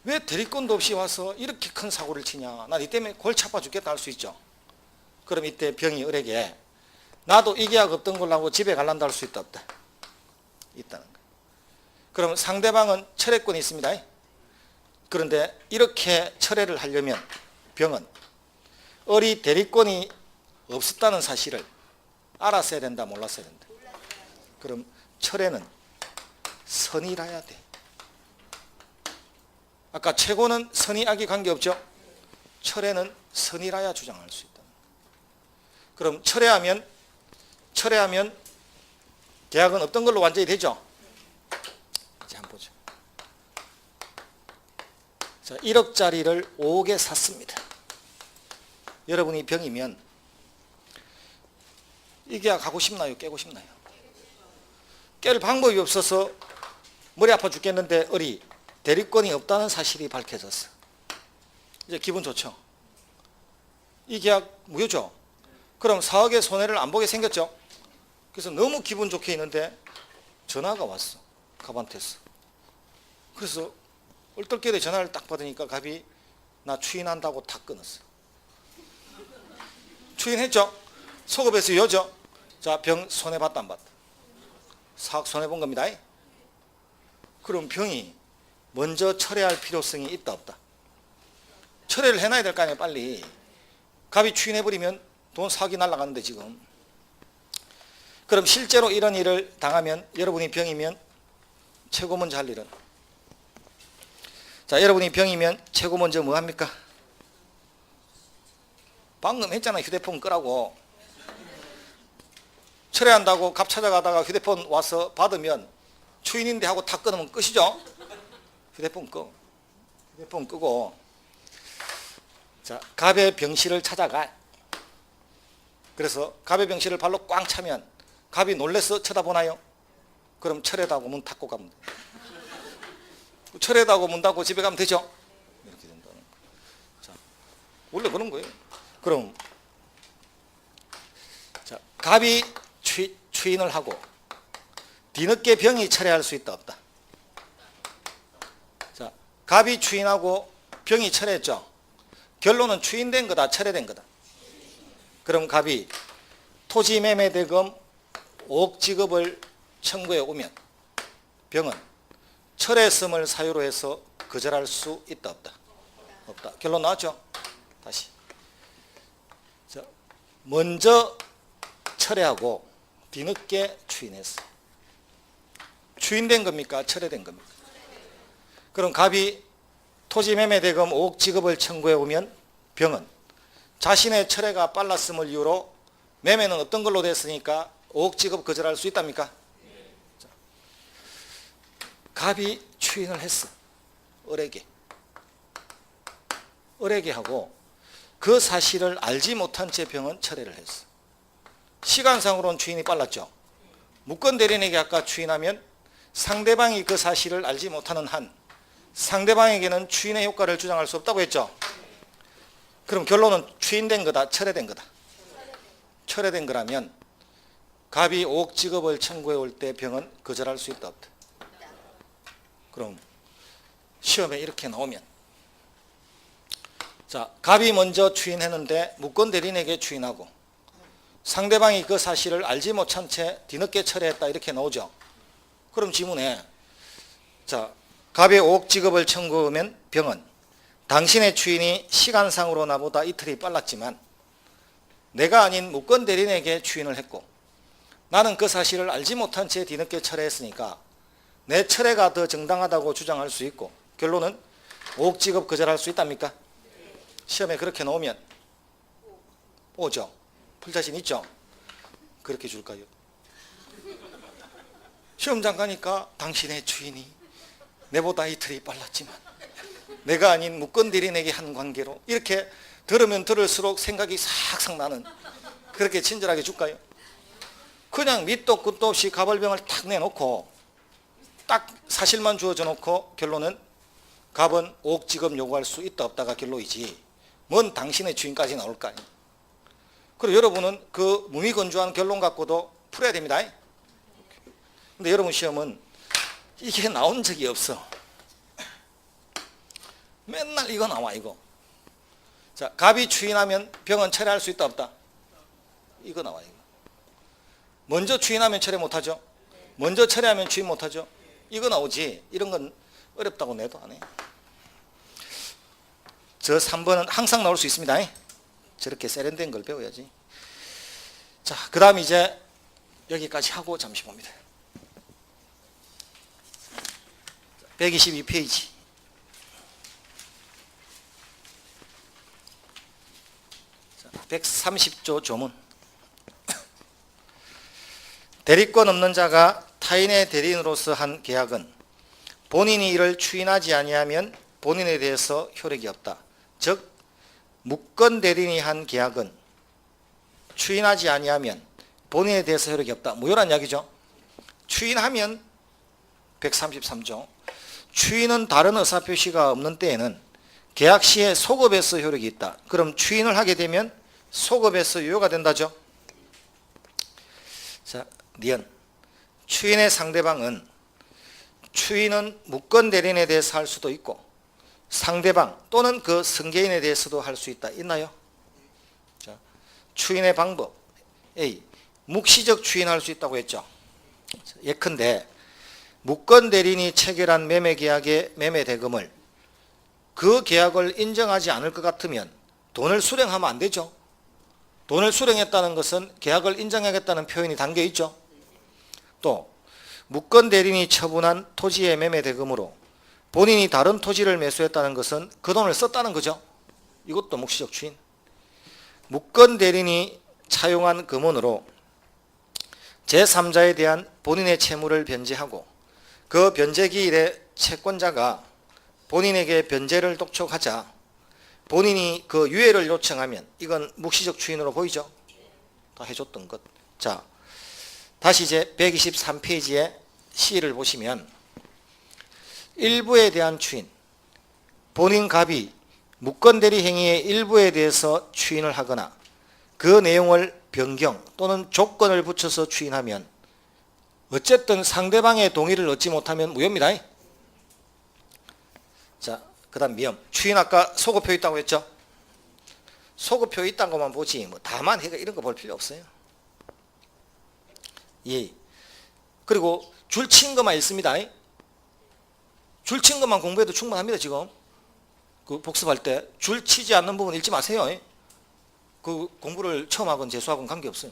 왜 대리권도 없이 와서 이렇게 큰 사고를 치냐. 나 니 때문에 골치 아파 죽겠다 할 수 있죠. 그럼 이때 병이 을에게 나도 이 계약 없던 걸로 하고 집에 갈란다 할 수 있다, 없다? 있다는 거예요. 그럼 상대방은 철회권이 있습니다. 그런데 이렇게 철회를 하려면 병은 을이 대리권이 없었다는 사실을 알았어야 된다, 몰랐어야 된다? 그럼 철회는 선의라야 돼. 아까 최고는 선의악이 관계없죠. 철회는 선의라야 주장할 수 있다. 그럼 철회하면 계약은 없던 걸로 완전히 되죠. 이제 한번 보죠. 자, 1억짜리를 5억에 샀습니다. 여러분이 병이면 이 계약 하고 싶나요? 깨고 싶나요? 깰 방법이 없어서 머리 아파 죽겠는데 을이 대리권이 없다는 사실이 밝혀졌어. 이제 기분 좋죠. 이 계약 무효죠. 그럼 4억의 손해를 안 보게 생겼죠. 그래서 너무 기분 좋게 있는데 전화가 왔어. 갑한테서. 그래서 얼떨결에 전화를 딱 받으니까 갑이 나 추인한다고 다 끊었어. 추인했죠. 소급해서 여죠. 자, 병 손해봤다 안 봤다? 4억 손해본 겁니다. 그럼 병이 먼저 철회할 필요성이 있다 없다? 철회를 해놔야 될 거 아니에요. 빨리. 갑이 추인해버리면 돈 4억이 날아가는데 지금. 그럼 실제로 이런 일을 당하면 여러분이 병이면 최고 먼저 할 일은? 자, 여러분이 병이면 최고 먼저 뭐 합니까? 방금 했잖아. 휴대폰 끄라고. 철회한다고 갑 찾아가다가 휴대폰 와서 받으면 추인인데 하고 다 끊으면 끝이죠. 휴대폰 끄. 휴대폰 끄고, 자, 갑의 병실을 찾아가. 그래서 갑의 병실을 발로 꽝 차면 갑이 놀래서 쳐다보나요? 그럼 철회다고 문 닫고 가면 돼. 철회다고 문 닫고 집에 가면 되죠. 이렇게 된다는 거예요. 자, 원래 그런 거예요. 그럼 자, 갑이 추인을 하고 뒤늦게 병이 철회할 수 있다 없다? 자, 갑이 추인하고 병이 철회했죠. 결론은 추인된 거다, 철회된 거다? 그럼 갑이 토지매매대금 5억 지급을 청구해 오면 병은 철회성을 사유로 해서 거절할 수 있다 없다? 없다. 결론 나왔죠? 다시. 자, 먼저 철회하고 뒤늦게 추인했어. 추인된 겁니까? 철회된 겁니까? 그럼 갑이 토지매매대금 5억 지급을 청구해 오면 병은 자신의 철회가 빨랐음을 이유로 매매는 어떤 걸로 됐으니까 5억 지급 거절할 수 있답니까? 자, 갑이 추인을 했어. 을에게 하고 그 사실을 알지 못한 채 병은 철회를 했어. 시간상으로는 추인이 빨랐죠. 무권 대리인에게 아까 추인하면 상대방이 그 사실을 알지 못하는 한 상대방에게는 추인의 효과를 주장할 수 없다고 했죠. 그럼 결론은 추인된 거다, 철회된 거다? 철회된 거라면 갑이 5억 지급을 청구해 올 때 병은 거절할 수 있다 없다? 그럼 시험에 이렇게 나오면, 자, 갑이 먼저 추인했는데 무권 대리인에게 추인하고 상대방이 그 사실을 알지 못한 채 뒤늦게 철회했다, 이렇게 나오죠. 그럼 지문에, 자, 갑의 5억 지급을 청구하면 병은 당신의 추인이 시간상으로 나보다 이틀이 빨랐지만 내가 아닌 무권 대리인에게 추인을 했고 나는 그 사실을 알지 못한 채 뒤늦게 철회했으니까 내 철회가 더 정당하다고 주장할 수 있고 결론은 5억 지급 거절할 수 있답니까? 시험에 그렇게 나오면 오죠. 풀 자신 있죠? 그렇게 줄까요? 시험장 가니까 당신의 주인이 내보다 이틀이 빨랐지만 내가 아닌 무권 대리인에게 한 관계로 이렇게 들으면 들을수록 생각이 싹싹 나는 그렇게 친절하게 줄까요? 그냥 밑도 끝도 없이 가벌병을 탁 내놓고 딱 사실만 주어져 놓고 결론은 갑은 5억 지급 요구할 수 있다 없다가 결론이지 뭔 당신의 주인까지 나올까요? 그리고 여러분은 그 무미건조한 결론 갖고도 풀어야 됩니다. 근데 여러분 시험은 이게 나온 적이 없어. 맨날 이거 나와 이거. 자, 갑이 추인하면 병은 철회할 수 있다 없다? 이거 나와 이거. 먼저 추인하면 철회 못하죠? 먼저 철회하면 추인 못하죠? 이거 나오지. 이런 건 어렵다고 내도 안 해. 저 3번은 항상 나올 수 있습니다. 저렇게 세련된 걸 배워야지. 자, 그 다음 이제 여기까지 하고 잠시 봅니다. 122페이지. 130조 조문. 대리권 없는 자가 타인의 대리인으로서 한 계약은 본인이 이를 추인하지 아니하면 본인에 대해서 효력이 없다. 즉 무권 대리인이 한 계약은 추인하지 아니하면 본인에 대해서 효력이 없다. 뭐 이런 이야기죠. 추인하면 133조. 추인은 다른 의사표시가 없는 때에는 계약 시에 소급에서 효력이 있다. 그럼 추인을 하게 되면 소급에서 유효가 된다죠. 자, 니은. 추인의 상대방은 추인은 무권 대리인에 대해서 할 수도 있고 상대방 또는 그 승계인에 대해서도 할 수 있다. 있나요? 자, 추인의 방법. A. 묵시적 추인할 수 있다고 했죠. 예컨대 무권 대리인이 체결한 매매 계약의 매매 대금을 그 계약을 인정하지 않을 것 같으면 돈을 수령하면 안 되죠. 돈을 수령했다는 것은 계약을 인정하겠다는 표현이 담겨 있죠. 또 무권 대리인이 처분한 토지의 매매 대금으로 본인이 다른 토지를 매수했다는 것은 그 돈을 썼다는 거죠. 이것도 묵시적 추인. 무권 대리인이 차용한 금원으로 제3자에 대한 본인의 채무를 변제하고 그 변제 기일에 채권자가 본인에게 변제를 독촉하자 본인이 그 유예를 요청하면 이건 묵시적 추인으로 보이죠? 다 해줬던 것. 자, 다시 이제 123페이지에 C를 보시면 일부에 대한 추인. 본인 갑이 무권 대리 행위의 일부에 대해서 추인을 하거나 그 내용을 변경 또는 조건을 붙여서 추인하면 어쨌든 상대방의 동의를 얻지 못하면 무효입니다. 자, 그 다음 미음. 추인 아까 소급표 있다고 했죠? 소급표 있다는 것만 보지 뭐 다만 해가 이런 거 볼 필요 없어요. 예. 그리고 줄친 것만 있습니다. 줄친 것만 공부해도 충분합니다. 지금 그 복습할 때 줄치지 않는 부분 읽지 마세요. 그 공부를 처음 하건 재수하건 관계없어요.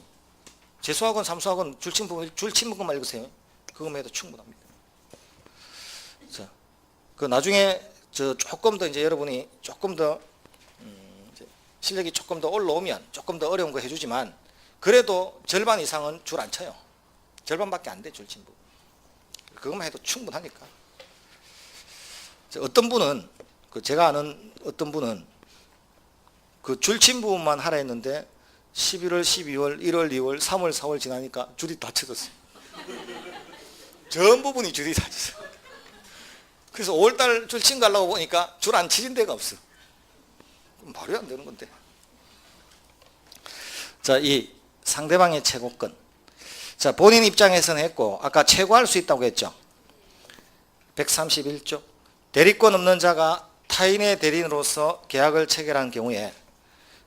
재수학원, 삼수학원 줄친 부분, 줄친 것만 읽으세요. 그것만 해도 충분합니다. 자, 그 나중에 저 조금 더 이제 여러분이 조금 더 이제 실력이 조금 더 올라오면 조금 더 어려운 거 해주지만 그래도 절반 이상은 줄 안 쳐요. 절반밖에 안 돼, 줄친 부분. 그것만 해도 충분하니까. 어떤 분은 그 제가 아는 어떤 분은 그 줄친 부분만 하라 했는데 11월, 12월, 1월, 2월, 3월, 4월 지나니까 줄이 다 쳐졌어요. 전 부분이 줄이 다 쳐졌어요. 그래서 5월달 줄친 거 하려고 보니까 줄 안 치진 데가 없어. 말이 안 되는 건데. 자, 이 상대방의 최고권. 자, 본인 입장에서는 했고 아까 최고할 수 있다고 했죠. 131조. 대리권 없는 자가 타인의 대리인으로서 계약을 체결한 경우에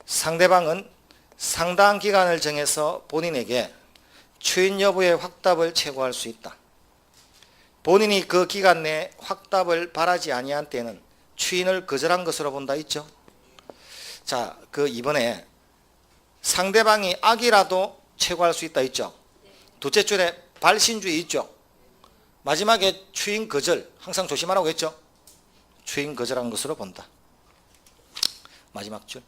상대방은 상당한 기간을 정해서 본인에게 추인 여부의 확답을 채구할 수 있다. 본인이 그 기간 내에 확답을 바라지 아니한 때는 추인을 거절한 것으로 본다 있죠. 자, 그 이번에 상대방이 악이라도 채구할 수 있다 있죠. 둘째 줄에 발신주의 있죠. 마지막에 추인 거절 항상 조심하라고 했죠. 추인 거절한 것으로 본다. 마지막 줄.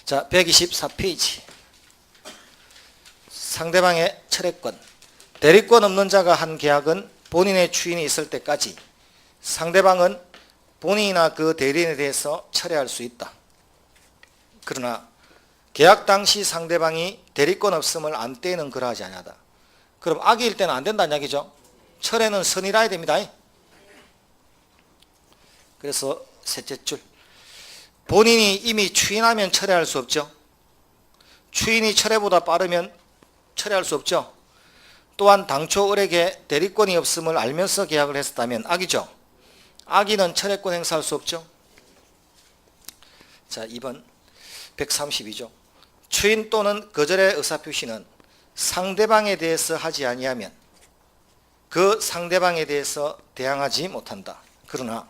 자, 124페이지. 상대방의 철회권. 대리권 없는 자가 한 계약은 본인의 추인이 있을 때까지 상대방은 본인이나 그 대리인에 대해서 철회할 수 있다. 그러나 계약 당시 상대방이 대리권 없음을 안 떼는 그러하지 아니하다. 그럼 악의일 때는 안 된다는 이야기죠. 철회는 선이라야 됩니다. 그래서 셋째 줄. 본인이 이미 추인하면 철회할 수 없죠. 추인이 철회보다 빠르면 철회할 수 없죠. 또한 당초 을에게 대리권이 없음을 알면서 계약을 했었다면 악이죠. 악의는 철회권 행사할 수 없죠. 자, 2번 132조. 추인 또는 거절의 의사표시는 상대방에 대해서 하지 아니하면 그 상대방에 대해서 대항하지 못한다. 그러나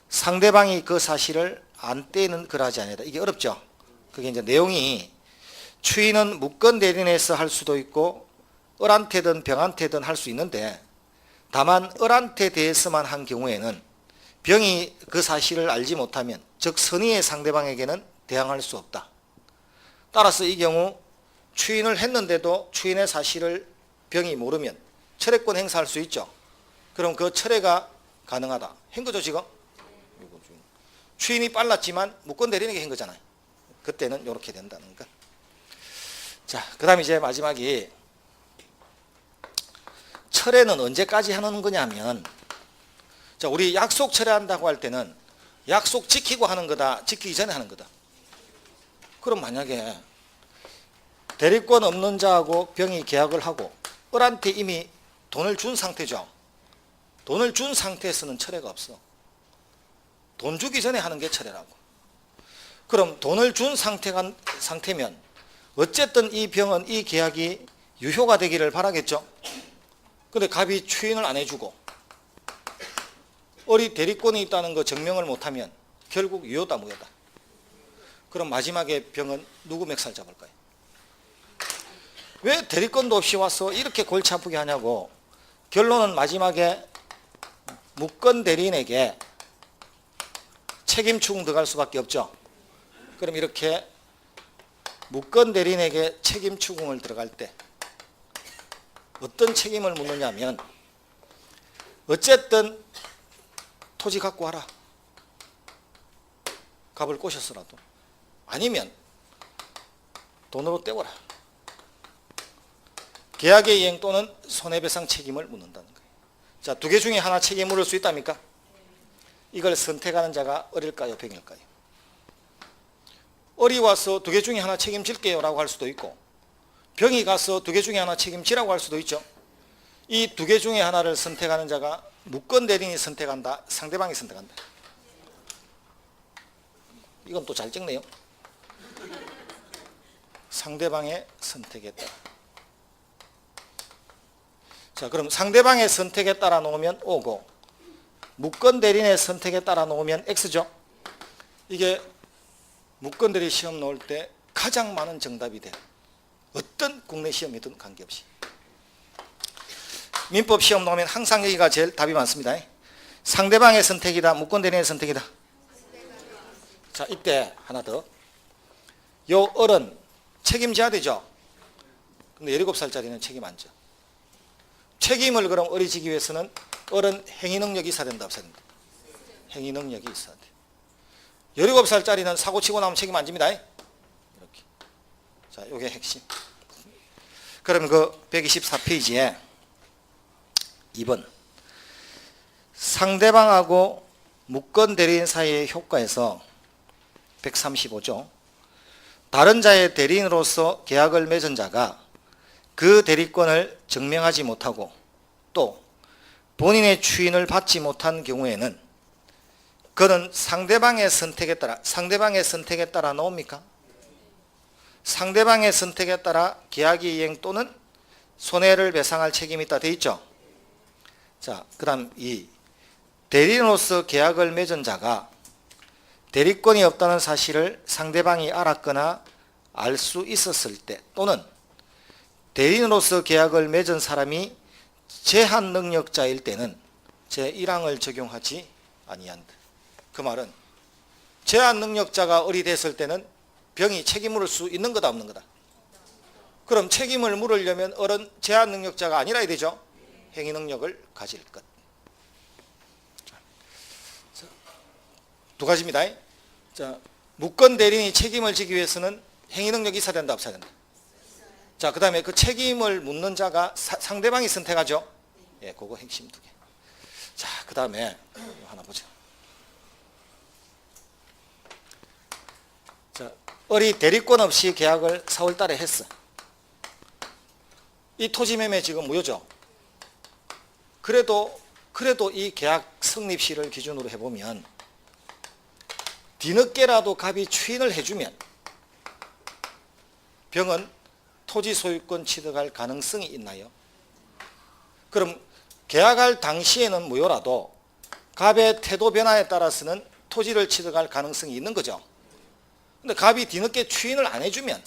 상대방이 그 사실을 안 떼는 그러하지 아니하다. 이게 어렵죠. 그게 이제 내용이 추인은 무권 대리인에서 할 수도 있고 을한테든 병한테든 할 수 있는데 다만 을한테 대해서만 한 경우에는 병이 그 사실을 알지 못하면 즉 선의의 상대방에게는 대항할 수 없다. 따라서 이 경우 추인을 했는데도 추인의 사실을 병이 모르면 철회권 행사할 수 있죠. 그럼 그 철회가 가능하다. 한 거죠 지금? 추인이 빨랐지만 무권 대리인에게 한 거잖아요. 그때는 이렇게 된다는 것. 자, 그 다음 이제 마지막이 철회는 언제까지 하는 거냐면, 자, 우리 약속 철회한다고 할 때는 약속 지키고 하는 거다, 지키기 전에 하는 거다. 그럼 만약에 대리권 없는 자하고 병이 계약을 하고 을한테 이미 돈을 준 상태죠. 돈을 준 상태에서는 철회가 없어. 돈 주기 전에 하는 게 철회라고. 그럼 돈을 준 상태면 어쨌든 이 병은 이 계약이 유효가 되기를 바라겠죠. 근데 갑이 추인을 안 해주고 을이 대리권이 있다는 거 증명을 못하면 결국 유효다 무효다. 그럼 마지막에 병은 누구 멱살 잡을까요? 왜 대리권도 없이 와서 이렇게 골치 아프게 하냐고. 결론은 마지막에 무권 대리인에게 책임 추궁 들어갈 수밖에 없죠. 그럼 이렇게 무권 대리인에게 책임 추궁을 들어갈 때 어떤 책임을 묻느냐면 어쨌든 토지 갖고 와라. 갑을 꼬셨어라도. 아니면 돈으로 떼워라. 계약의 이행 또는 손해배상 책임을 묻는다는 거예요. 자, 두 개 중에 하나 책임 물을 수 있답니까? 이걸 선택하는 자가 을일까요, 병일까요? 을이 와서 두 개 중에 하나 책임질게요 라고 할 수도 있고 병이 가서 두 개 중에 하나 책임지라고 할 수도 있죠. 이 두 개 중에 하나를 선택하는 자가 무권 대리인이 선택한다, 상대방이 선택한다. 이건 또 잘 찍네요. 상대방의 선택에 따라. 자, 그럼 상대방의 선택에 따라 놓으면 O고 무권 대리인의 선택에 따라 놓으면 X죠. 이게 무권 대리 시험 놓을 때 가장 많은 정답이 돼. 어떤 국내 시험이든 관계없이. 민법 시험 놓으면 항상 여기가 제일 답이 많습니다. 상대방의 선택이다, 무권 대리인의 선택이다. 자, 이때 하나 더. 요 을은 책임져야 되죠. 근데 17살짜리는 책임 안 져. 책임을 그럼 을이 지기 위해서는 을은 행위 능력이 있어야 된다, 없어야 된다. 행위 능력이 있어야 돼. 17살짜리는 사고 치고 나면 책임 안 집니다. 이렇게. 자, 요게 핵심. 그러면 그 124페이지에 2번. 상대방하고 무권 대리인 사이의 효과에서 135조. 다른 자의 대리인으로서 계약을 맺은 자가 그 대리권을 증명하지 못하고 또 본인의 추인을 받지 못한 경우에는 그는 상대방의 선택에 따라 나옵니까? 상대방의 선택에 따라 계약의 이행 또는 손해를 배상할 책임이 있다 돼 있죠. 자, 그 다음 이 대리인으로서 계약을 맺은 자가 대리권이 없다는 사실을 상대방이 알았거나 알 수 있었을 때 또는 대리인으로서 계약을 맺은 사람이 제한 능력자일 때는 제1항을 적용하지 아니한다. 그 말은 제한 능력자가 을이 됐을 때는 병이 책임 물을 수 있는 거다 없는 거다? 그럼 책임을 물으려면 을은 제한 능력자가 아니라야 되죠. 행위 능력을 가질 것. 자, 두 가지입니다. 자, 무권 대리인이 책임을 지기 위해서는 행위 능력이 있어야 된다 없어야 된다? 자, 그 다음에 그 책임을 묻는 자가 상대방이 선택하죠. 예, 그거 핵심 두 개. 자, 그 다음에 하나 보죠. 자, 을이 대리권 없이 계약을 4월 달에 했어. 이 토지 매매 지금 무효죠. 그래도 이 계약 성립시를 기준으로 해보면 뒤늦게라도 갑이 추인을 해주면 병은 토지 소유권 취득할 가능성이 있나요? 그럼 계약할 당시에는 무효라도 갑의 태도 변화에 따라서는 토지를 취득할 가능성이 있는 거죠. 근데 갑이 뒤늦게 추인을 안 해주면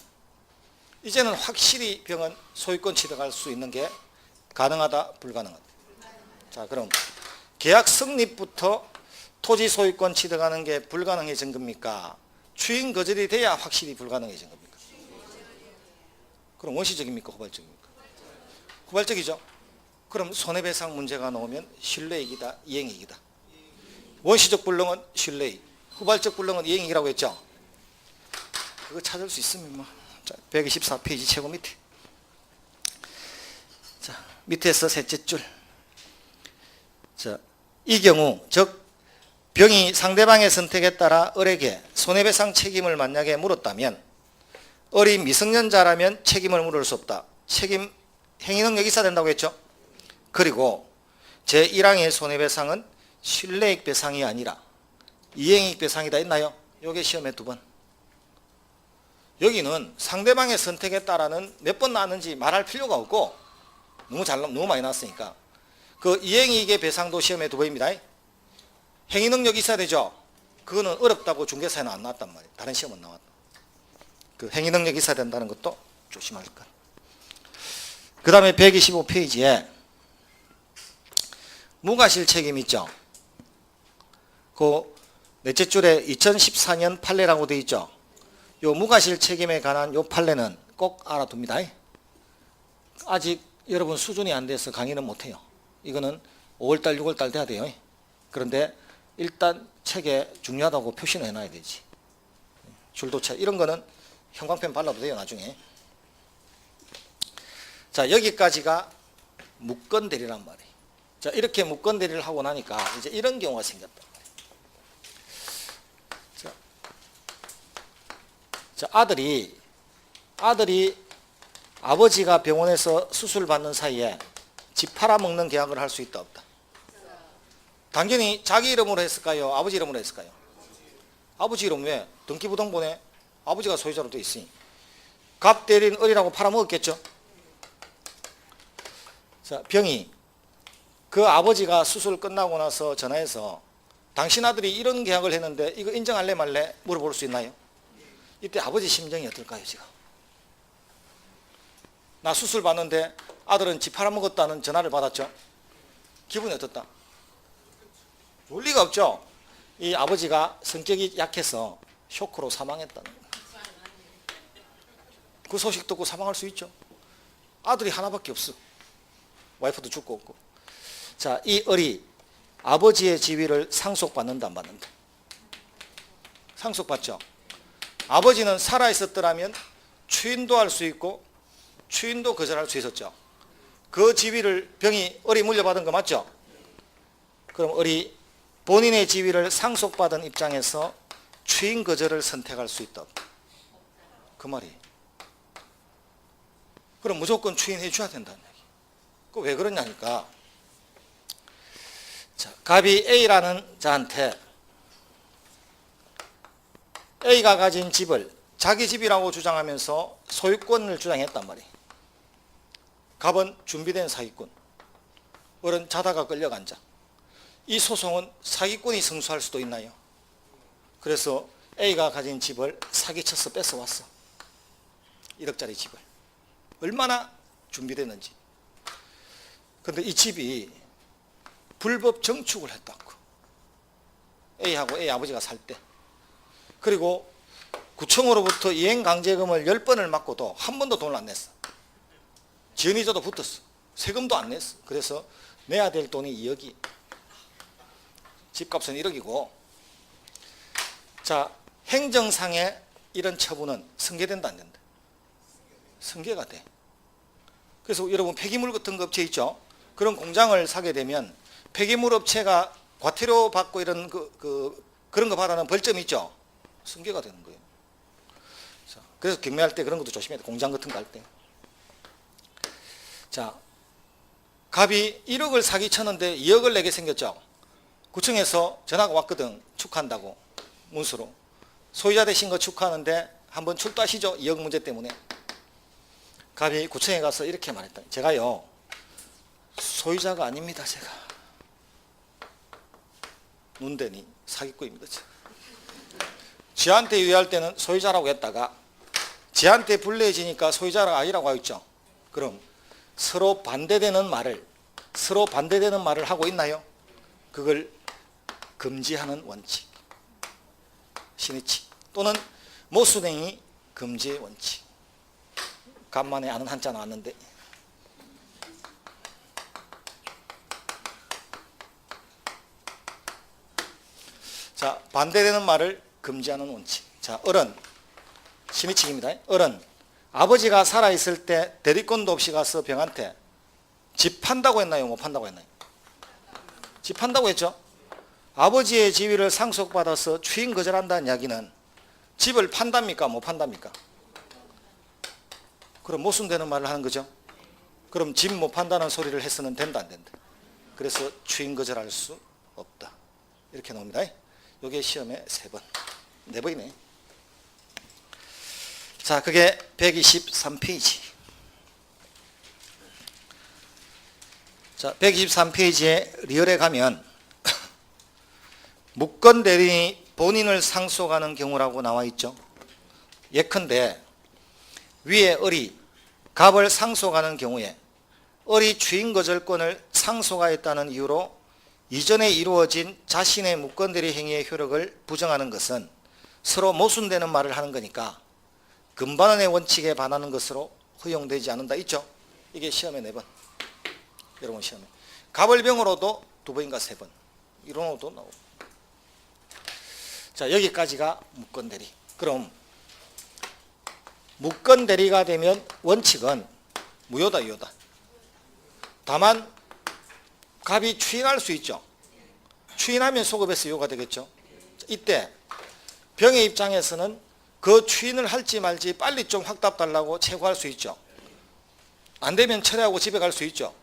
이제는 확실히 병은 소유권 취득할 수 있는 게 가능하다 불가능하다? 자, 그럼 계약 성립부터 토지 소유권 취득하는 게 불가능해진 겁니까? 추인 거절이 돼야 확실히 불가능해진 겁니까? 그럼 원시적입니까? 후발적입니까? 후발적이죠. 그럼 손해배상 문제가 나오면 신뢰이익이다, 이행이익이다? 원시적 불능은 신뢰이익, 후발적 불능은 이행이익이라고 했죠. 그거 찾을 수 있으면 뭐. 자, 124페이지 최고 밑에. 자, 밑에서 셋째 줄. 자, 이 경우 즉 병이 상대방의 선택에 따라 을에게 손해배상 책임을 만약에 물었다면 을이 미성년자라면 책임을 물을 수 없다. 책임 행위 능력이 있어야 된다고 했죠. 그리고 제1항의 손해배상은 신뢰익 배상이 아니라 이행익 배상이다 했나요? 요게 시험에 2번. 여기는 상대방의 선택에 따라는 몇 번 나왔는지 말할 필요가 없고 너무 많이 나왔으니까 그 이행이익의 배상도 시험에 2번입니다. 행위 능력이 있어야 되죠. 그거는 어렵다고 중개사에는 안 나왔단 말이에요. 다른 시험은 나왔다. 그 행위 능력이 있어야 된다는 것도 조심할 것. 그 다음에 125페이지에 무과실 책임 있죠. 그 넷째 줄에 2014년 판례라고 되어 있죠. 요 무과실 책임에 관한 요 판례는 꼭 알아둡니다. 아직 여러분 수준이 안 돼서 강의는 못해요. 이거는 5월달 6월달 돼야 돼요. 그런데 일단 책에 중요하다고 표시는 해놔야 되지. 줄도체 이런 거는 형광펜 발라도 돼요 나중에. 자, 여기까지가 무건대리란 말이에요. 자, 이렇게 무건대리를 하고 나니까 이제 이런 경우가 생겼다. 자, 아들이 아버지가 병원에서 수술 받는 사이에 집 팔아먹는 계약을 할 수 있다 없다? 당연히 자기 이름으로 했을까요? 아버지 이름으로 했을까요? 아버지 이름. 왜? 등기부등본에 아버지가 소유자로 되어 있으니 갑 대리인 을이라고 팔아먹었겠죠. 자, 병이 그 아버지가 수술 끝나고 나서 전화해서 당신 아들이 이런 계약을 했는데 이거 인정할래 말래 물어볼 수 있나요? 이때 아버지 심정이 어떨까요? 지금 나 수술 받는데 아들은 집 팔아먹었다는 전화를 받았죠. 기분이 어떻다? 좋을 리가 없죠. 이 아버지가 성격이 약해서 쇼크로 사망했다는 거예요. 그 소식 듣고 사망할 수 있죠. 아들이 하나밖에 없어. 와이프도 죽고 없고. 자, 이 을이 아버지의 지위를 상속받는다 안 받는다? 상속받죠. 아버지는 살아있었더라면 추인도 할 수 있고 추인도 거절할 수 있었죠. 그 지위를 병이 을이 물려받은 거 맞죠? 그럼 을이 본인의 지위를 상속받은 입장에서 추인 거절을 선택할 수 있다. 그 말이. 그럼 무조건 추인해 줘야 된다는 얘기. 그 왜 그러냐니까. 자, 갑이 A라는 자한테 A가 가진 집을 자기 집이라고 주장하면서 소유권을 주장했단 말이에요. 갑은 준비된 사기꾼, 을은 자다가 끌려간 자. 이 소송은 사기꾼이 승소할 수도 있나요? 그래서 A가 가진 집을 사기쳐서 뺏어왔어. 1억짜리 집을. 얼마나 준비됐는지. 근데 이 집이 불법 정축을 했다고. A하고 A 아버지가 살 때. 그리고 구청으로부터 이행강제금을 10번을 맞고도 한 번도 돈을 안 냈어. 지연이자도 붙었어. 세금도 안 냈어. 그래서 내야 될 돈이 2억이. 집값은 1억이고. 자, 행정상의 이런 처분은 승계된다 안 된다? 승계가 돼. 그래서 여러분 폐기물 같은 거 업체 있죠? 그런 공장을 사게 되면 폐기물 업체가 과태료 받고 이런 그런 거 받아는 벌점이 있죠? 승계가 되는 거예요. 자, 그래서 경매할 때 그런 것도 조심해야 돼. 공장 같은 거 할 때. 자, 갑이 1억을 사기 쳤는데 2억을 내게 생겼죠? 구청에서 전화가 왔거든. 축하한다고. 문서로. 소유자 되신 거 축하하는데 한번 출두하시죠. 2억 문제 때문에. 갑이 구청에 가서 이렇게 말했다. 제가요, 소유자가 아닙니다. 제가. 문대니 사기꾼입니다. 제가. 지한테 유의할 때는 소유자라고 했다가 지한테 불리해지니까 소유자가 아니라고 하였죠. 그럼 서로 반대되는 말을 하고 있나요? 그걸 금지하는 원칙. 신의칙 또는 모순행위 금지의 원칙. 간만에 아는 한자 나왔는데 자, 반대되는 말을 금지하는 원칙. 자, 어른 신의칙입니다. 어른 아버지가 살아있을 때 대리권도 없이 가서 병한테 집 판다고 했나요? 못 판다고 했나요? 집 판다고 했죠. 아버지의 지위를 상속받아서 추인 거절한다는 이야기는 집을 판답니까? 못 판답니까? 그럼 모순되는 말을 하는 거죠. 그럼 집 못 판다는 소리를 해서는 된다 안 된다? 그래서 추인 거절할 수 없다. 이렇게 나옵니다. 이게 시험에 3번. 4번이네. 자, 그게 123페이지. 자, 123페이지에 리얼에 가면 무권 대리인이 본인을 상속하는 경우라고 나와 있죠. 예컨대 위에 을이 갑을 상속하는 경우에 을이 추인 거절권을 상속하였다는 이유로 이전에 이루어진 자신의 무권 대리 행위의 효력을 부정하는 것은 서로 모순되는 말을 하는 거니까 금반원의 원칙에 반하는 것으로 허용되지 않는다 있죠. 이게 시험에 4번. 여러분 시험에 갑을 병으로도 2번인가 3번. 이론으로도 나오고. 자, 여기까지가 무권 대리. 그럼 무권 대리가 되면 원칙은 무효다 유효다. 다만 갑이 추인할 수 있죠. 추인하면 소급해서 유효가 되겠죠. 이때 병의 입장에서는 그 추인을 할지 말지 빨리 좀 확답 달라고 최고할 수 있죠. 안 되면 철회하고 집에 갈 수 있죠.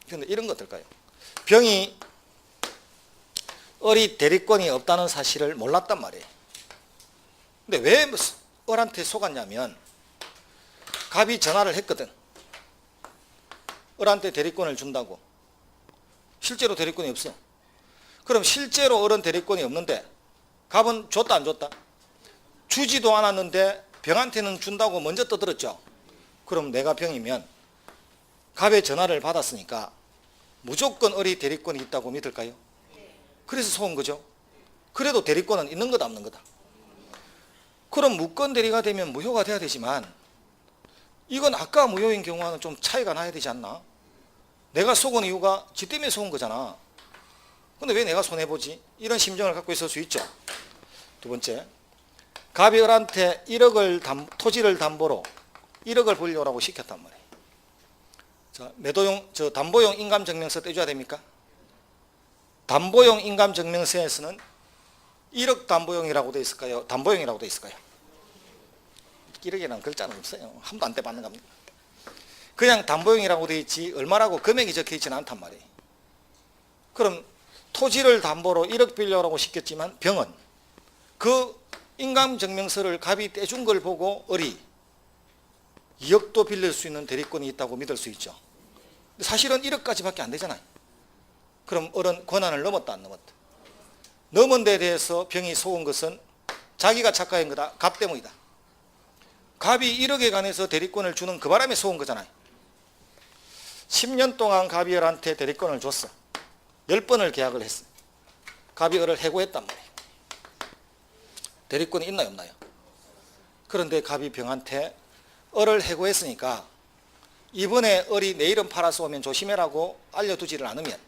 그런데 이런 거 어떨까요? 병이 을이 대리권이 없다는 사실을 몰랐단 말이에요. 근데 왜 을한테 속았냐면 갑이 전화를 했거든. 을한테 대리권을 준다고. 실제로 대리권이 없어. 그럼 실제로 을은 대리권이 없는데 갑은 줬다 안 줬다? 주지도 않았는데 병한테는 준다고 먼저 떠들었죠. 그럼 내가 병이면 갑의 전화를 받았으니까 무조건 을이 대리권이 있다고 믿을까요? 그래서 속은 거죠. 그래도 대리권은 있는 거다 없는 거다. 그럼 무권 대리가 되면 무효가 돼야 되지만 이건 아까 무효인 경우와는 좀 차이가 나야 되지 않나? 내가 속은 이유가 지 때문에 속은 거잖아. 근데 왜 내가 손해보지? 이런 심정을 갖고 있을 수 있죠. 2번째, 갑이 을한테 1억을 토지를 담보로 1억을 불려라고 시켰단 말이에요. 자, 매도용, 담보용 인감증명서 떼줘야 됩니까? 담보용 인감증명서에서는 1억 담보용이라고 돼 있을까요? 담보용이라고 돼 있을까요? 1억이라는 글자는 없어요. 한 번도 안 떼받는 겁니다. 그냥 담보용이라고 돼 있지 얼마라고 금액이 적혀 있지는 않단 말이에요. 그럼 토지를 담보로 1억 빌려라고 시켰지만 병은 그 인감증명서를 갑이 떼준 걸 보고 을이 2억도 빌릴 수 있는 대리권이 있다고 믿을 수 있죠. 사실은 1억까지밖에 안 되잖아요. 그럼 을은 권한을 넘었다 안 넘었다? 넘은 데 대해서 병이 속은 것은 자기가 착각한 거다. 갑 때문이다. 갑이 1억에 관해서 대리권을 주는 그 바람에 속은 거잖아요. 10년 동안 갑이 을한테 대리권을 줬어. 10번을 계약을 했어. 갑이 을을 해고했단 말이에요. 대리권이 있나요 없나요? 그런데 갑이 병한테 을을 해고했으니까 이번에 을이 내 이름 팔아서 오면 조심해라고 알려두지를 않으면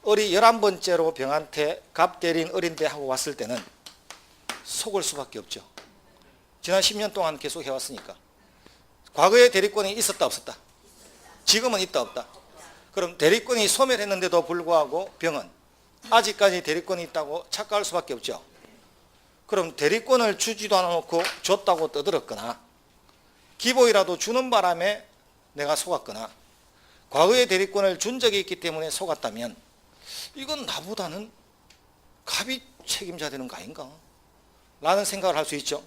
을이 11번째로 병한테 갑 대리인 을인데 하고 왔을 때는 속을 수밖에 없죠. 지난 10년 동안 계속 해왔으니까. 과거에 대리권이 있었다 없었다? 지금은 있다 없다? 그럼 대리권이 소멸했는데도 불구하고 병은 아직까지 대리권이 있다고 착각할 수밖에 없죠. 그럼 대리권을 주지도 않아놓고 줬다고 떠들었거나 기보이라도 주는 바람에 내가 속았거나 과거에 대리권을 준 적이 있기 때문에 속았다면 이건 나보다는 갑이 책임져야 되는 거 아닌가? 라는 생각을 할 수 있죠.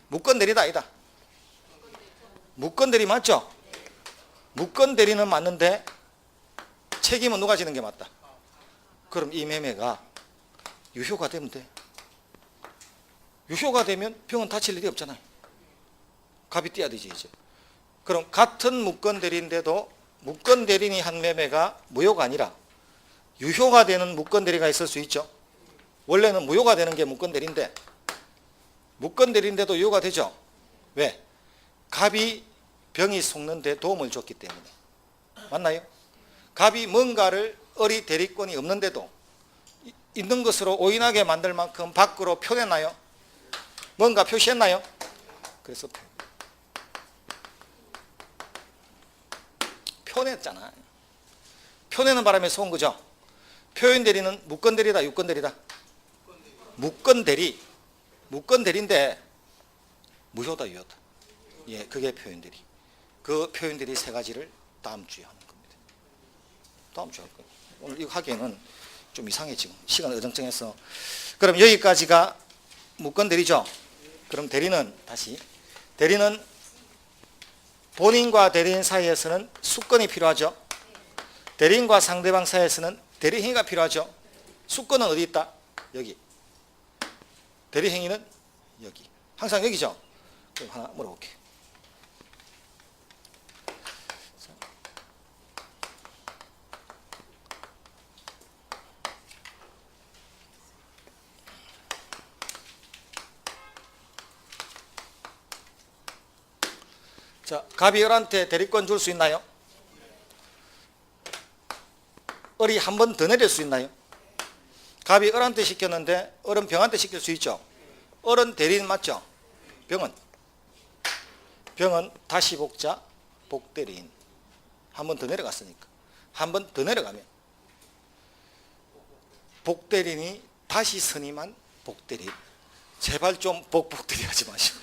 무건대리다 아니다? 무건대리 맞죠? 무건대리는 맞는데 책임은 누가 지는 게 맞다? 그럼 이 매매가 유효가 되면 돼. 유효가 되면 병은 다칠 일이 없잖아요. 갑이 뛰어야 되지 이제. 그럼 같은 무건대리인데도 무건대리인이 한 매매가 무효가 아니라 유효가 되는 무건대리가 있을 수 있죠. 원래는 무효가 되는 게 무건대리인데 무건대리인데도 유효가 되죠. 왜? 갑이 병이 속는데 도움을 줬기 때문에. 맞나요? 갑이 뭔가를 을이 대리권이 없는데도 있는 것으로 오인하게 만들 만큼 밖으로 표냈나요? 뭔가 표시했나요? 그래서 표냈잖아. 표내는 바람에 속은 거죠. 표현대리는 무건대리다 유건대리다? 무건대리. 무건대리인데 무효다 유효다? 예, 그게 표현대리. 그 표현대리 세 가지를 다음 주에 하는 겁니다. 다음 주에 할 거예요. 오늘 이거 하기에는 좀 이상해 지금. 시간 어정쩡해서. 그럼 여기까지가 무건대리죠. 그럼 대리는 다시. 대리는 본인과 대리인 사이에서는 수건이 필요하죠. 대리인과 상대방 사이에서는 대리행위가 필요하죠. 수건은 어디 있다? 여기. 대리행위는 여기. 항상 여기죠. 그럼 하나 물어볼게요. 자, 갑이 을한테 대리권 줄 수 있나요? 을이 한 번 더 내릴 수 있나요? 갑이 을한테 시켰는데 을은 병한테 시킬 수 있죠. 을은 대리인 맞죠? 병은 다시 복자 복대리인. 한 번 더 내려갔으니까. 한 번 더 내려가면 복대리인이 다시 선임한 복대리인. 제발 좀 복대리 하지 마시고.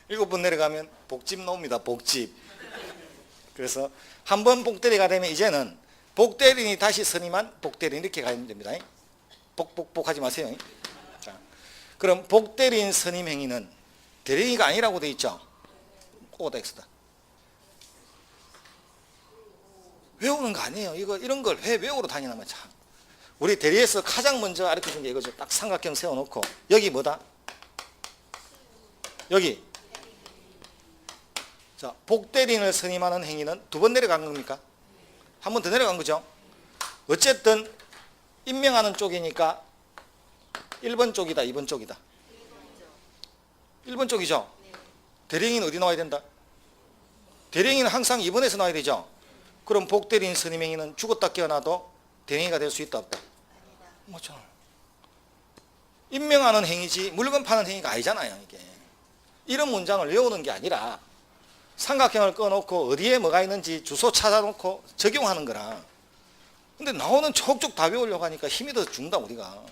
7번 내려가면 복집 나옵니다. 복집. 그래서 한 번 복대리가 되면 이제는 복대리인이 다시 선임한 복대리인 이렇게 가면 됩니다. 복복복 하지 마세요. 자, 그럼 복대리인 선임 행위는 대리인이가 아니라고 돼 있죠. 오다 X다. 외우는 거 아니에요. 이런 걸 왜 외우러 다니나면 참. 우리 대리에서 가장 먼저 가르쳐준 게 이거죠. 딱 삼각형 세워놓고 여기 뭐다? 여기. 자, 복대리인을 선임하는 행위는 두 번 내려간 겁니까? 한 번 더 내려간 거죠. 어쨌든 임명하는 쪽이니까 1번 쪽이다, 2번 쪽이다. 1번 쪽이죠. 대리인은 어디 나와야 된다? 대리인은 항상 2번에서 나와야 되죠. 그럼 복대리인 선임 행위는 죽었다 깨어나도 대리인이 될 수 있다 없다? 맞죠. 임명하는 행위지 물건 파는 행위가 아니잖아요. 이게 이런 문장을 외우는 게 아니라 삼각형을 꺼놓고 어디에 뭐가 있는지 주소 찾아놓고 적용하는 거라. 근데 나오는 촉촉 다 외우려고 하니까 힘이 더 준다 우리가.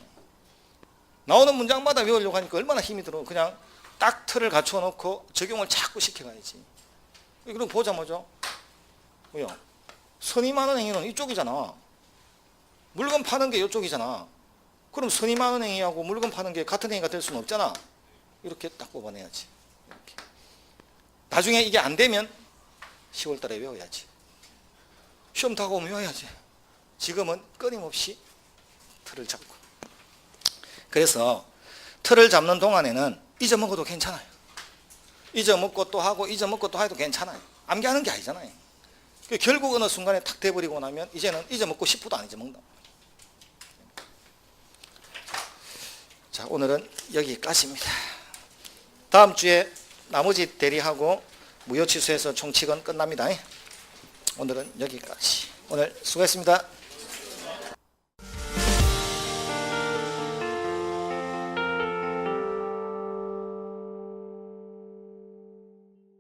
나오는 문장마다 외우려고 하니까 얼마나 힘이 들어. 그냥 딱 틀을 갖춰놓고 적용을 자꾸 시켜가야지. 그럼 보자마자 뭐야? 선임하는 행위는 이쪽이잖아. 물건 파는 게 이쪽이잖아. 그럼 선임하는 행위하고 물건 파는 게 같은 행위가 될 수는 없잖아. 이렇게 딱 뽑아내야지. 이렇게. 나중에 이게 안 되면 10월 달에 외워야지. 시험 다가오면 외워야지. 지금은 끊임없이 틀을 잡고. 그래서 틀을 잡는 동안에는 잊어먹어도 괜찮아요. 잊어먹고 또 하고 잊어먹고 또 해도 괜찮아요. 암기하는 게 아니잖아요. 결국 어느 순간에 탁 돼버리고 나면 이제는 잊어먹고 싶어도 안 잊어먹는다. 자, 오늘은 여기까지입니다. 다음 주에 나머지 대리하고 무효 취소해서 총칙은 끝납니다. 오늘은 여기까지. 오늘 수고했습니다.